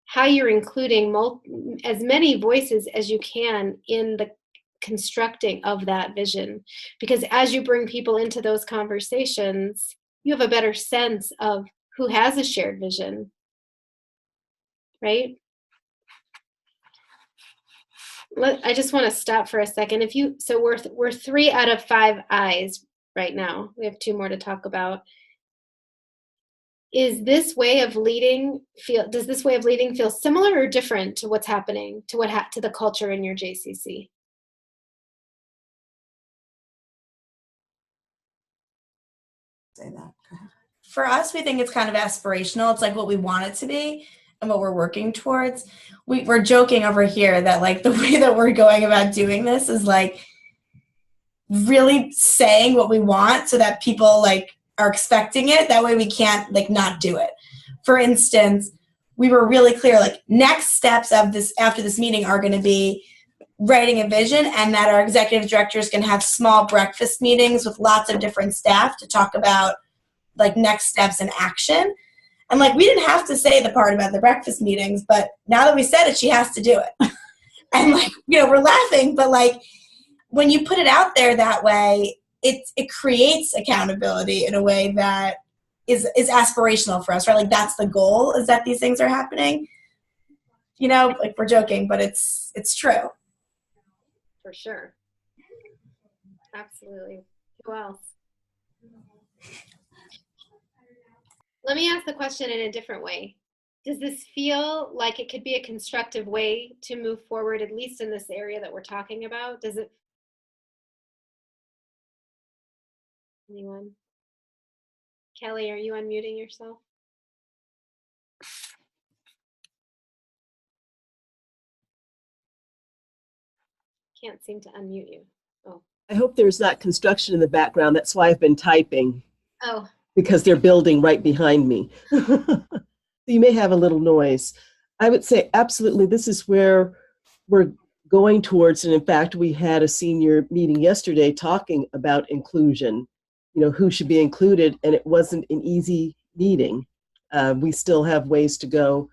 how you're including as many voices as you can in the constructing of that vision. Because as you bring people into those conversations, you have a better sense of who has a shared vision, right? I just want to stop for a second. So we're 3 out of 5 eyes right now. We have 2 more to talk about. Does this way of leading feel similar or different to what's happening, to the culture in your JCC? Say that. For us, we think it's kind of aspirational. It's like what we want it to be and what we're working towards. We're joking over here that, like, the way that we're going about doing this is, like, really saying what we want so that people, like, are expecting it. That way we can't, like, not do it. For instance, we were really clear, like, next steps of this after this meeting are going to be, writing a vision, and that our executive directors can have small breakfast meetings with lots of different staff to talk about like next steps and action. And like, we didn't have to say the part about the breakfast meetings, but now that we said it, she has to do it. And like, we're laughing, but like, when you put it out there that way, it creates accountability in a way that is aspirational for us, right? Like, that's the goal, is that these things are happening. Like, we're joking, but it's true. For sure. Absolutely. Who else? Let me ask the question in a different way. Does this feel like it could be a constructive way to move forward, at least in this area that we're talking about? Does it? Anyone? Kelly, are you unmuting yourself? Can't seem to unmute you. Oh. I hope there's not construction in the background. That's why I've been typing. Oh. Because they're building right behind me. You may have a little noise. I would say absolutely this is where we're going towards. And in fact, we had a senior meeting yesterday talking about inclusion, who should be included. And it wasn't an easy meeting. We still have ways to go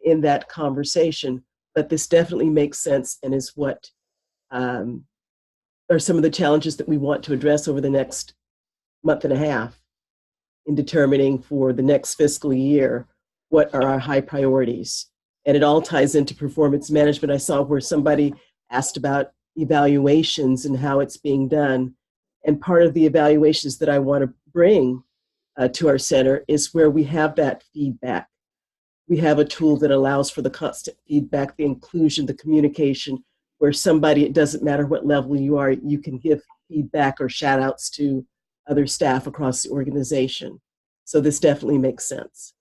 in that conversation. But this definitely makes sense and is what are some of the challenges that we want to address over the next month and a half in determining for the next fiscal year what are our high priorities. And it all ties into performance management. I saw where somebody asked about evaluations and how it's being done. And part of the evaluations that I want to bring to our center is where we have that feedback. We have a tool that allows for the constant feedback, the inclusion, the communication, where somebody, it doesn't matter what level you are, you can give feedback or shout outs to other staff across the organization. So this definitely makes sense.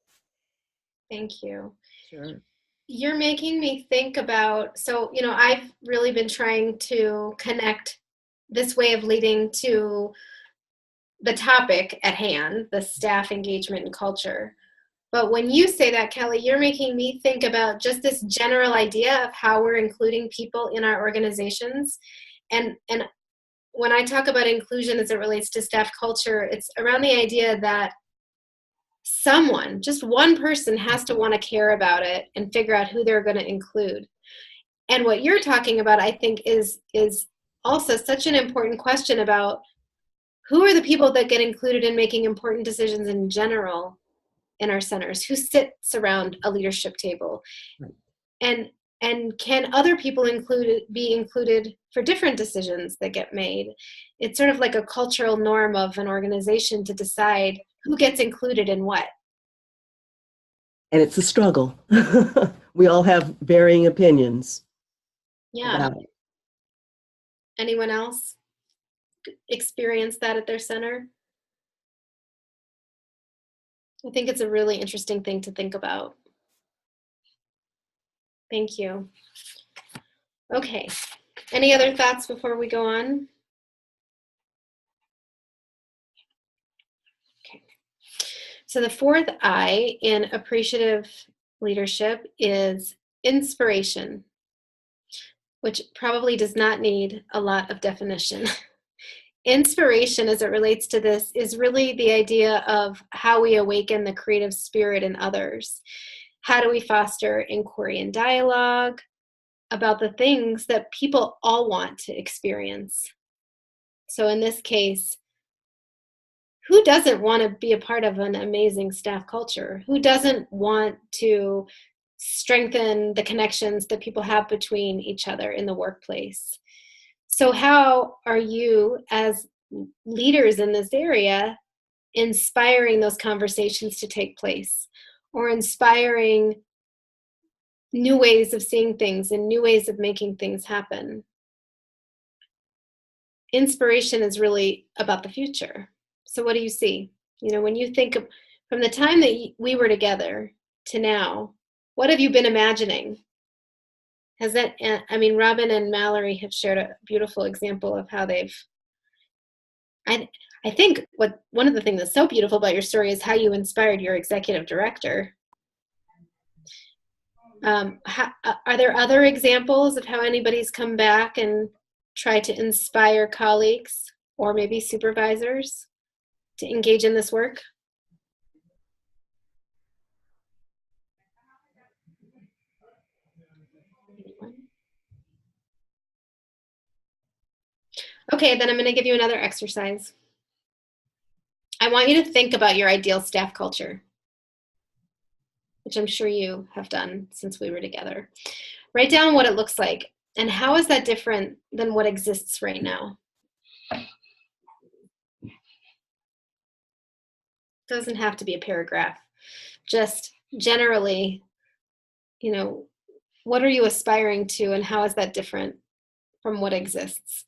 Thank you. Sure. You're making me think about, I've really been trying to connect this way of leading to the topic at hand, the staff engagement and culture. But when you say that, Kelly, you're making me think about just this general idea of how we're including people in our organizations. And when I talk about inclusion as it relates to staff culture, it's around the idea that someone, just one person, has to want to care about it and figure out who they're going to include. And what you're talking about, I think, is also such an important question about who are the people that get included in making important decisions in general in our centers, who sits around a leadership table. Right. And can other people be included for different decisions that get made? It's sort of like a cultural norm of an organization to decide who gets included in what. And it's a struggle. We all have varying opinions. Yeah. About it. Anyone else experience that at their center? I think it's a really interesting thing to think about. Thank you. Okay. Any other thoughts before we go on? Okay. So the fourth I in appreciative leadership is inspiration, which probably does not need a lot of definition. Inspiration, as it relates to this, is really the idea of how we awaken the creative spirit in others. How do we foster inquiry and dialogue about the things that people all want to experience? So in this case, who doesn't want to be a part of an amazing staff culture? Who doesn't want to strengthen the connections that people have between each other in the workplace? So how are you, as leaders in this area, inspiring those conversations to take place, or inspiring new ways of seeing things and new ways of making things happen? Inspiration is really about the future. So what do you see? When you think of, from the time that we were together to now, what have you been imagining? Has that, Robin and Mallory have shared a beautiful example of how they've, I think one of the things that's so beautiful about your story is how you inspired your executive director. Are there other examples of how anybody's come back and tried to inspire colleagues or maybe supervisors to engage in this work? Okay, then I'm going to give you another exercise. I want you to think about your ideal staff culture, which I'm sure you have done since we were together. Write down what it looks like and how is that different than what exists right now? Doesn't have to be a paragraph. Just generally, you know, what are you aspiring to and how is that different from what exists?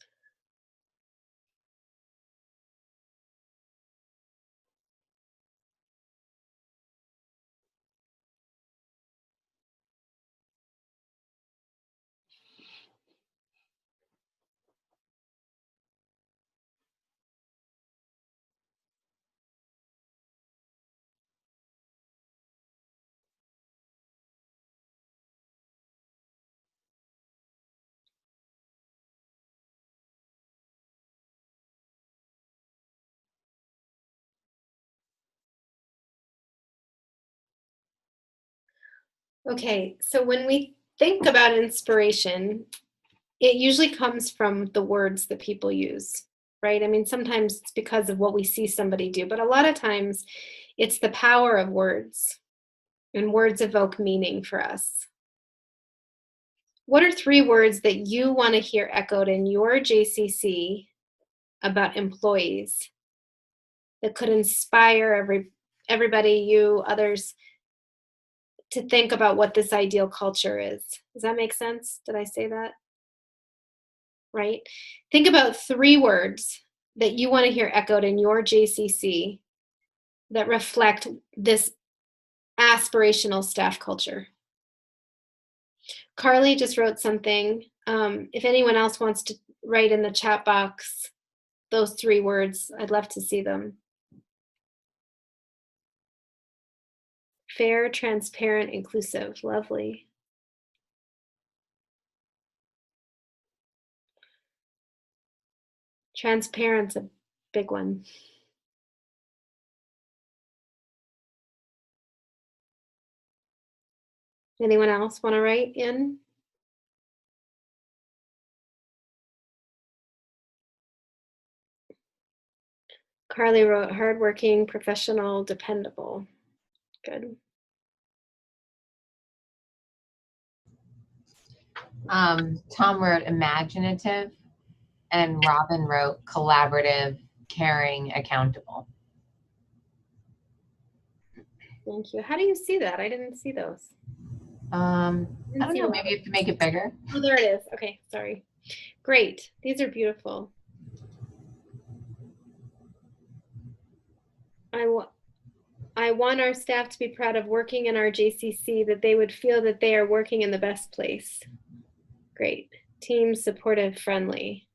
Okay, so when we think about inspiration, it usually comes from the words that people use, right? I mean, sometimes it's because of what we see somebody do, but a lot of times it's the power of words, and words evoke meaning for us. What are 3 words that you want to hear echoed in your JCC about employees that could inspire everybody, you, others, to think about what this ideal culture is? Does that make sense? Did I say that? Right? Think about 3 words that you want to hear echoed in your JCC that reflect this aspirational staff culture. Carly just wrote something. If anyone else wants to write in the chat box those 3 words, I'd love to see them. Fair, transparent, inclusive. Lovely. Transparent's a big one. Anyone else want to write in? Carly wrote hardworking, professional, dependable. Good. Tom wrote imaginative, and Robin wrote collaborative, caring, accountable. Thank you. How do you see that? I didn't see those. I don't know, maybe you have to make it bigger. Oh, there it is. Okay, sorry. Great. These are beautiful. I want our staff to be proud of working in our JCC, that they would feel that they are working in the best place. Great. Team supportive, friendly.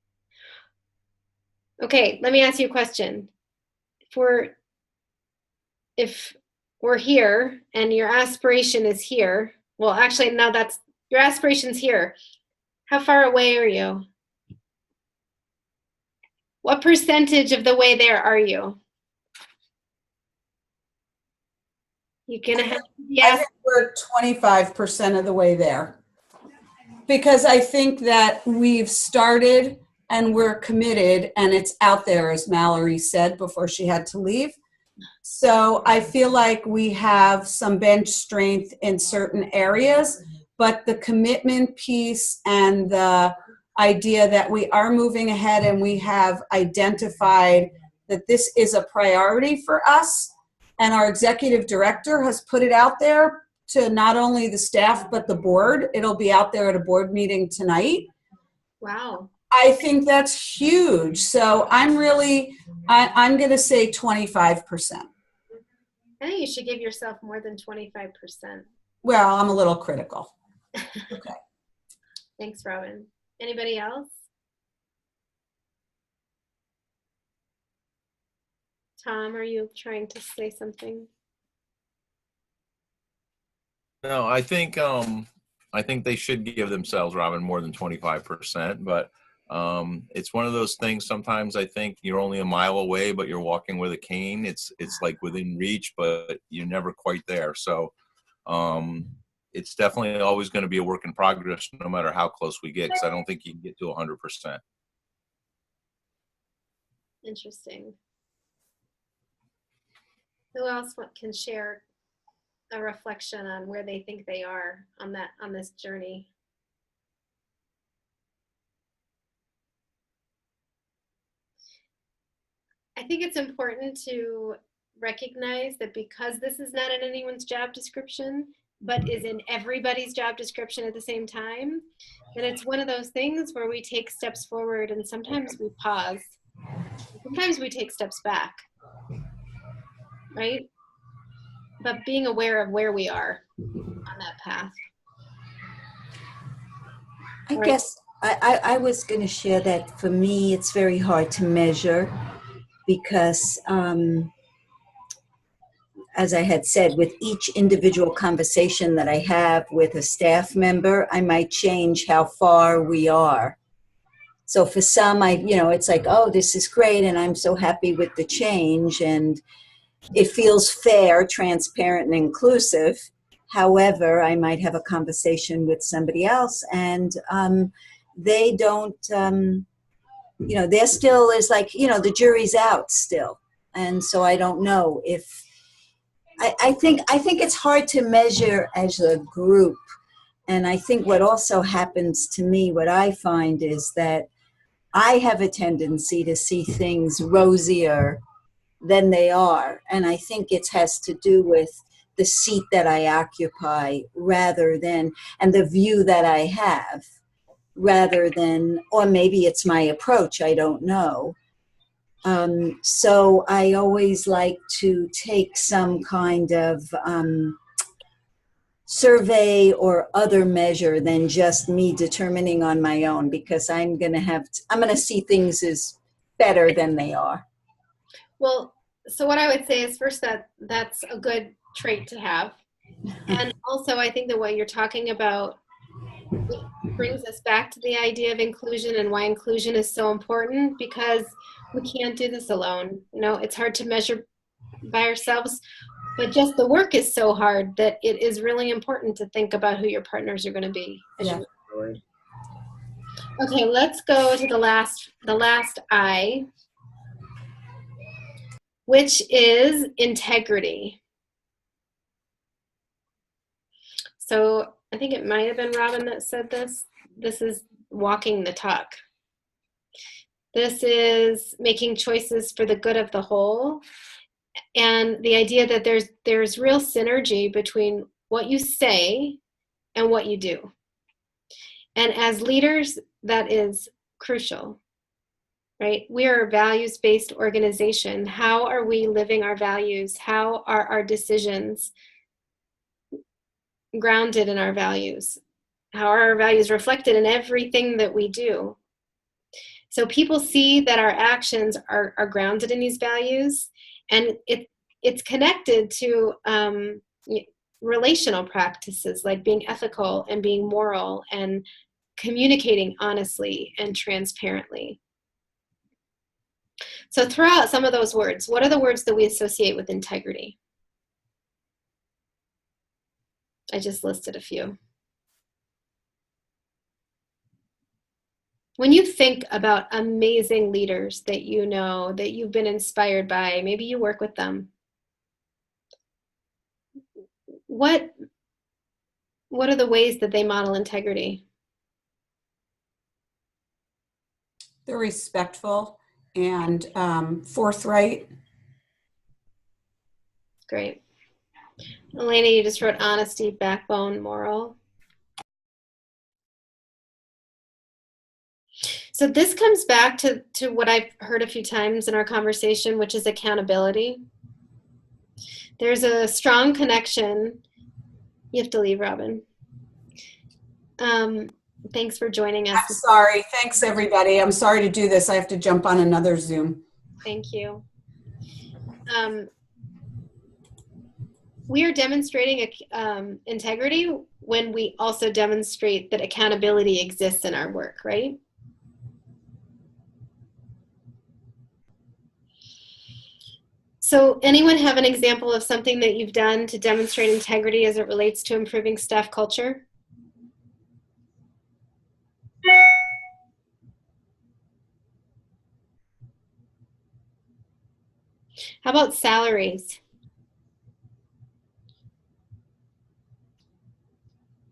Okay, let me ask you a question. If we're here and your aspiration is here, well, actually, now that's your aspiration's here. How far away are you? What percentage of the way there are you? You're gonna have to be I think we're 25% of the way there. Because I think that we've started and we're committed and it's out there, as Mallory said before she had to leave. So I feel like we have some bench strength in certain areas, but the commitment piece and the idea that we are moving ahead and we have identified that this is a priority for us, and our executive director has put it out there to not only the staff but the board. It'll be out there at a board meeting tonight. Wow. I think that's huge. So I'm going to say 25%. I think you should give yourself more than 25%. Well, I'm a little critical. Okay. Thanks, Robin. Anybody else? Tom, are you trying to say something? No, I think they should give themselves, Robin, more than 25%, but it's one of those things. Sometimes I think you're only a mile away, but you're walking with a cane. It's like within reach, but you're never quite there. So it's definitely always going to be a work in progress, no matter how close we get, because I don't think you can get to 100%. Interesting. Who else can share a reflection on where they think they are on this journey? I think it's important to recognize that because this is not in anyone's job description, but is in everybody's job description at the same time, that it's one of those things where we take steps forward and sometimes we pause. Sometimes we take steps back, right? But being aware of where we are on that path. I guess I was going to share that for me, it's very hard to measure because, as I had said, with each individual conversation that I have with a staff member, I might change how far we are. So for some, it's like, oh, this is great, and I'm so happy with the change, and it feels fair, transparent, and inclusive. However, I might have a conversation with somebody else, and they don't, there still is like, the jury's out still. And so I don't know if, I think it's hard to measure as a group. And I think what also happens to me, what I find is that I have a tendency to see things rosier than they are. And I think it has to do with the seat that I occupy rather than, and the view that I have rather than, or maybe it's my approach, I don't know. So I always like to take some kind of survey or other measure than just me determining on my own, because I'm going to see things as better than they are. Well, so what I would say is first that's a good trait to have. And also I think that what you're talking about brings us back to the idea of inclusion and why inclusion is so important, because we can't do this alone. It's hard to measure by ourselves, but just the work is so hard that it is really important to think about who your partners are going to be as you move forward. Okay, let's go to the last I, which is integrity. So I think it might have been Robin that said this. This is walking the talk. This is making choices for the good of the whole. And the idea that there's real synergy between what you say and what you do. And as leaders, that is crucial, right? We are a values-based organization. How are we living our values? How are our decisions grounded in our values? How are our values reflected in everything that we do? So people see that our actions are grounded in these values, and it's connected to relational practices like being ethical and being moral and communicating honestly and transparently. So throw out some of those words. What are the words that we associate with integrity? I just listed a few. When you think about amazing leaders that you know, that you've been inspired by, maybe you work with them, what are the ways that they model integrity? They're respectful and forthright. Great. Elena, you just wrote honesty, backbone, moral. So this comes back to what I've heard a few times in our conversation, which is accountability. There's a strong connection. You have to leave, Robin. Thanks for joining us. I'm sorry. Thanks, everybody. I'm sorry to do this. I have to jump on another Zoom. Thank you. we are demonstrating integrity when we also demonstrate that accountability exists in our work, right? So anyone have an example of something that you've done to demonstrate integrity as it relates to improving staff culture? How about salaries?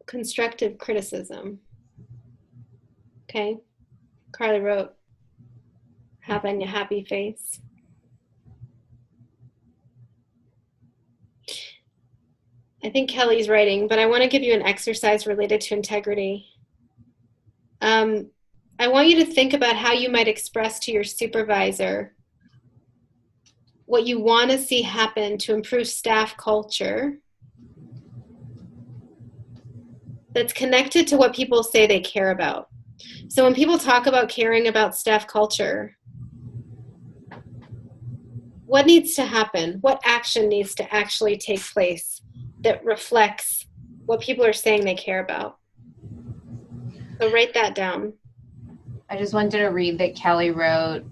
Constructive criticism. Okay. Carly wrote, having a happy face. I think Kelly's writing, but I want to give you an exercise related to integrity. I want you to think about how you might express to your supervisor what you want to see happen to improve staff culture that's connected to what people say they care about. So when people talk about caring about staff culture, what needs to happen? What action needs to actually take place that reflects what people are saying they care about? So write that down. I just wanted to read that Kelly wrote,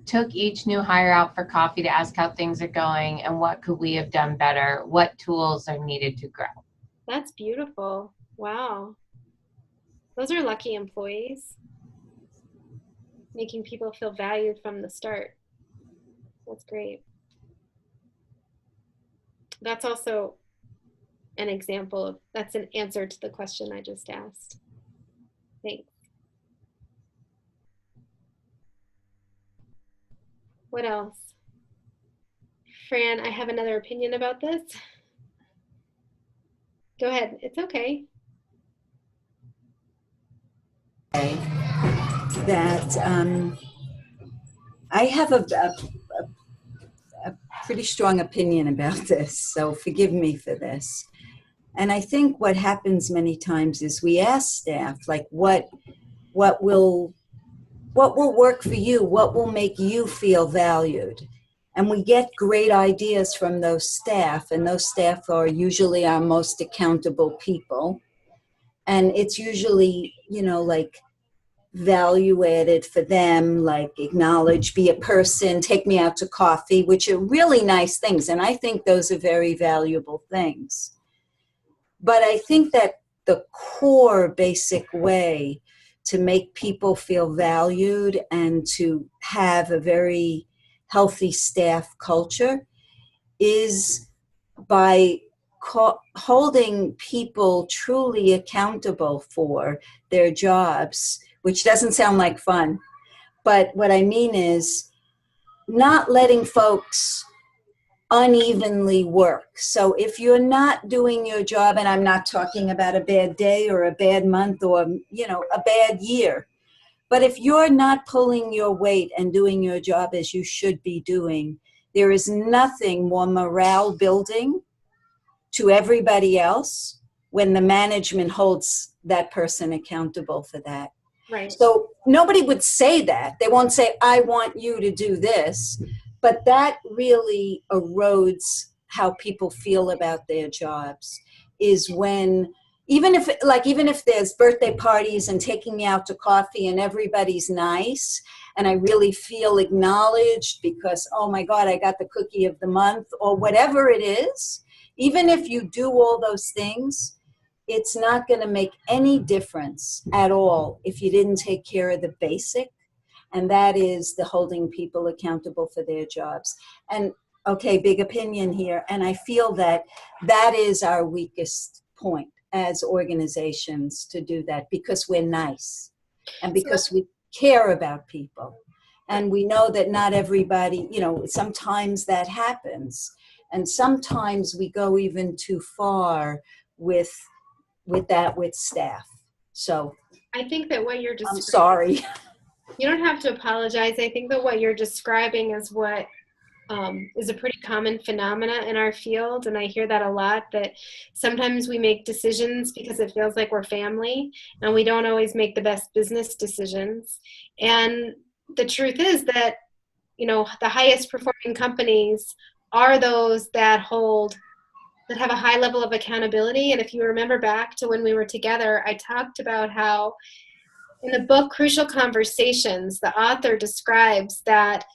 took each new hire out for coffee to ask how things are going and what could we have done better? What tools are needed to grow? That's beautiful. Wow. Those are lucky employees. Making people feel valued from the start. That's great. That's also an example of, that's an answer to the question I just asked. Thanks. What else? Fran, I have another opinion about this. Go ahead. It's okay. That I have a pretty strong opinion about this, so forgive me for this. And I think what happens many times is we ask staff, like, what will work for you? What will make you feel valued? And we get great ideas from those staff, and those staff are usually our most accountable people. And it's usually, like, value added for them, like acknowledge, be a person, take me out to coffee, which are really nice things. And I think those are very valuable things. But I think that the core basic way to make people feel valued and to have a very healthy staff culture is by holding people truly accountable for their jobs, which doesn't sound like fun. But what I mean is not letting folks unevenly work. So if you're not doing your job, and I'm not talking about a bad day or a bad month or, a bad year, but if you're not pulling your weight and doing your job as you should be doing, there is nothing more morale building to everybody else when the management holds that person accountable for that. Right. So nobody would say that. They won't say, I want you to do this. But that really erodes how people feel about their jobs, is when, even if there's birthday parties and taking me out to coffee and everybody's nice and I really feel acknowledged because, oh my God, I got the cookie of the month or whatever it is, even if you do all those things, it's not going to make any difference at all if you didn't take care of the basic. And that is the holding people accountable for their jobs. And okay, big opinion here. And I feel that that is our weakest point as organizations, to do that, because we're nice and because we care about people. And we know that not everybody, sometimes that happens. And sometimes we go even too far with staff. So I think that what you're I'm sorry. You don't have to apologize. I think that what you're describing is what is a pretty common phenomena in our field. And I hear that a lot, that sometimes we make decisions because it feels like we're family and we don't always make the best business decisions. And the truth is that, the highest performing companies are those that hold but have a high level of accountability. And if you remember back to when we were together, I talked about how in the book Crucial Conversations, the author describes that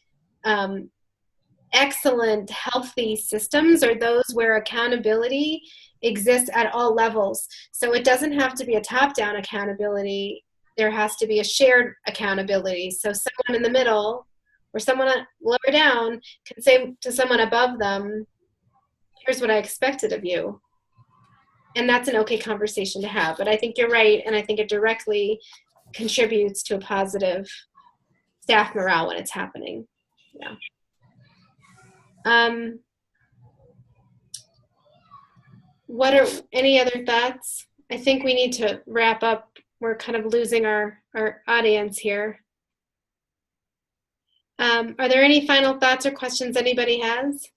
excellent, healthy systems are those where accountability exists at all levels. So it doesn't have to be a top-down accountability. There has to be a shared accountability. So someone in the middle or someone lower down can say to someone above them, here's what I expected of you. And that's an okay conversation to have. But I think you're right, and I think it directly contributes to a positive staff morale when it's happening. Yeah. What are any other thoughts? I think we need to wrap up. We're kind of losing our audience here. Are there any final thoughts or questions anybody has?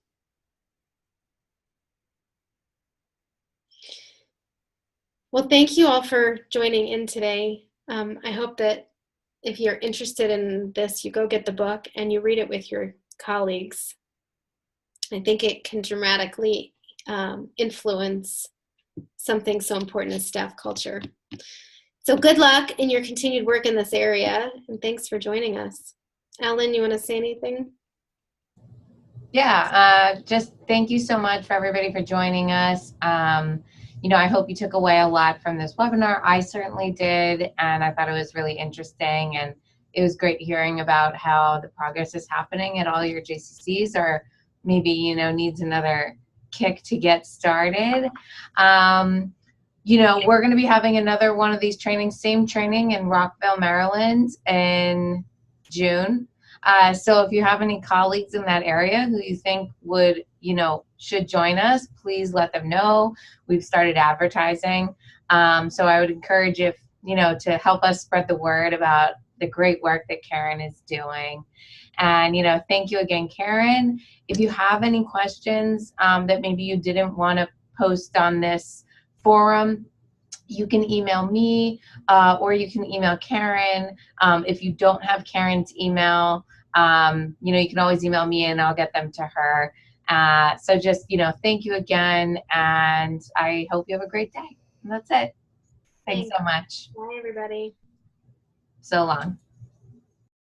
Well, thank you all for joining in today. I hope that if you're interested in this, you go get the book and you read it with your colleagues. I think it can dramatically influence something so important as staff culture. So good luck in your continued work in this area, and thanks for joining us. Ellen, you want to say anything? Yeah, just thank you so much for everybody for joining us. You know, I hope you took away a lot from this webinar. I certainly did, and I thought it was really interesting, and it was great hearing about how the progress is happening at all your JCCs, or maybe, you know, needs another kick to get started. You know, we're going to be having another one of these trainings, same training in Rockville, Maryland in June. So if you have any colleagues in that area who you think would, you know, should join us, please let them know. We've started advertising. So I would encourage, if, you know, to help us spread the word about the great work that Karen is doing. And, you know, thank you again, Karen. If you have any questions that maybe you didn't want to post on this forum, you can email me or you can email Karen. If you don't have Karen's email, you know, you can always email me and I'll get them to her. So just, you know, thank you again, and I hope you have a great day. And that's it. Thanks so much. Bye, everybody. So long.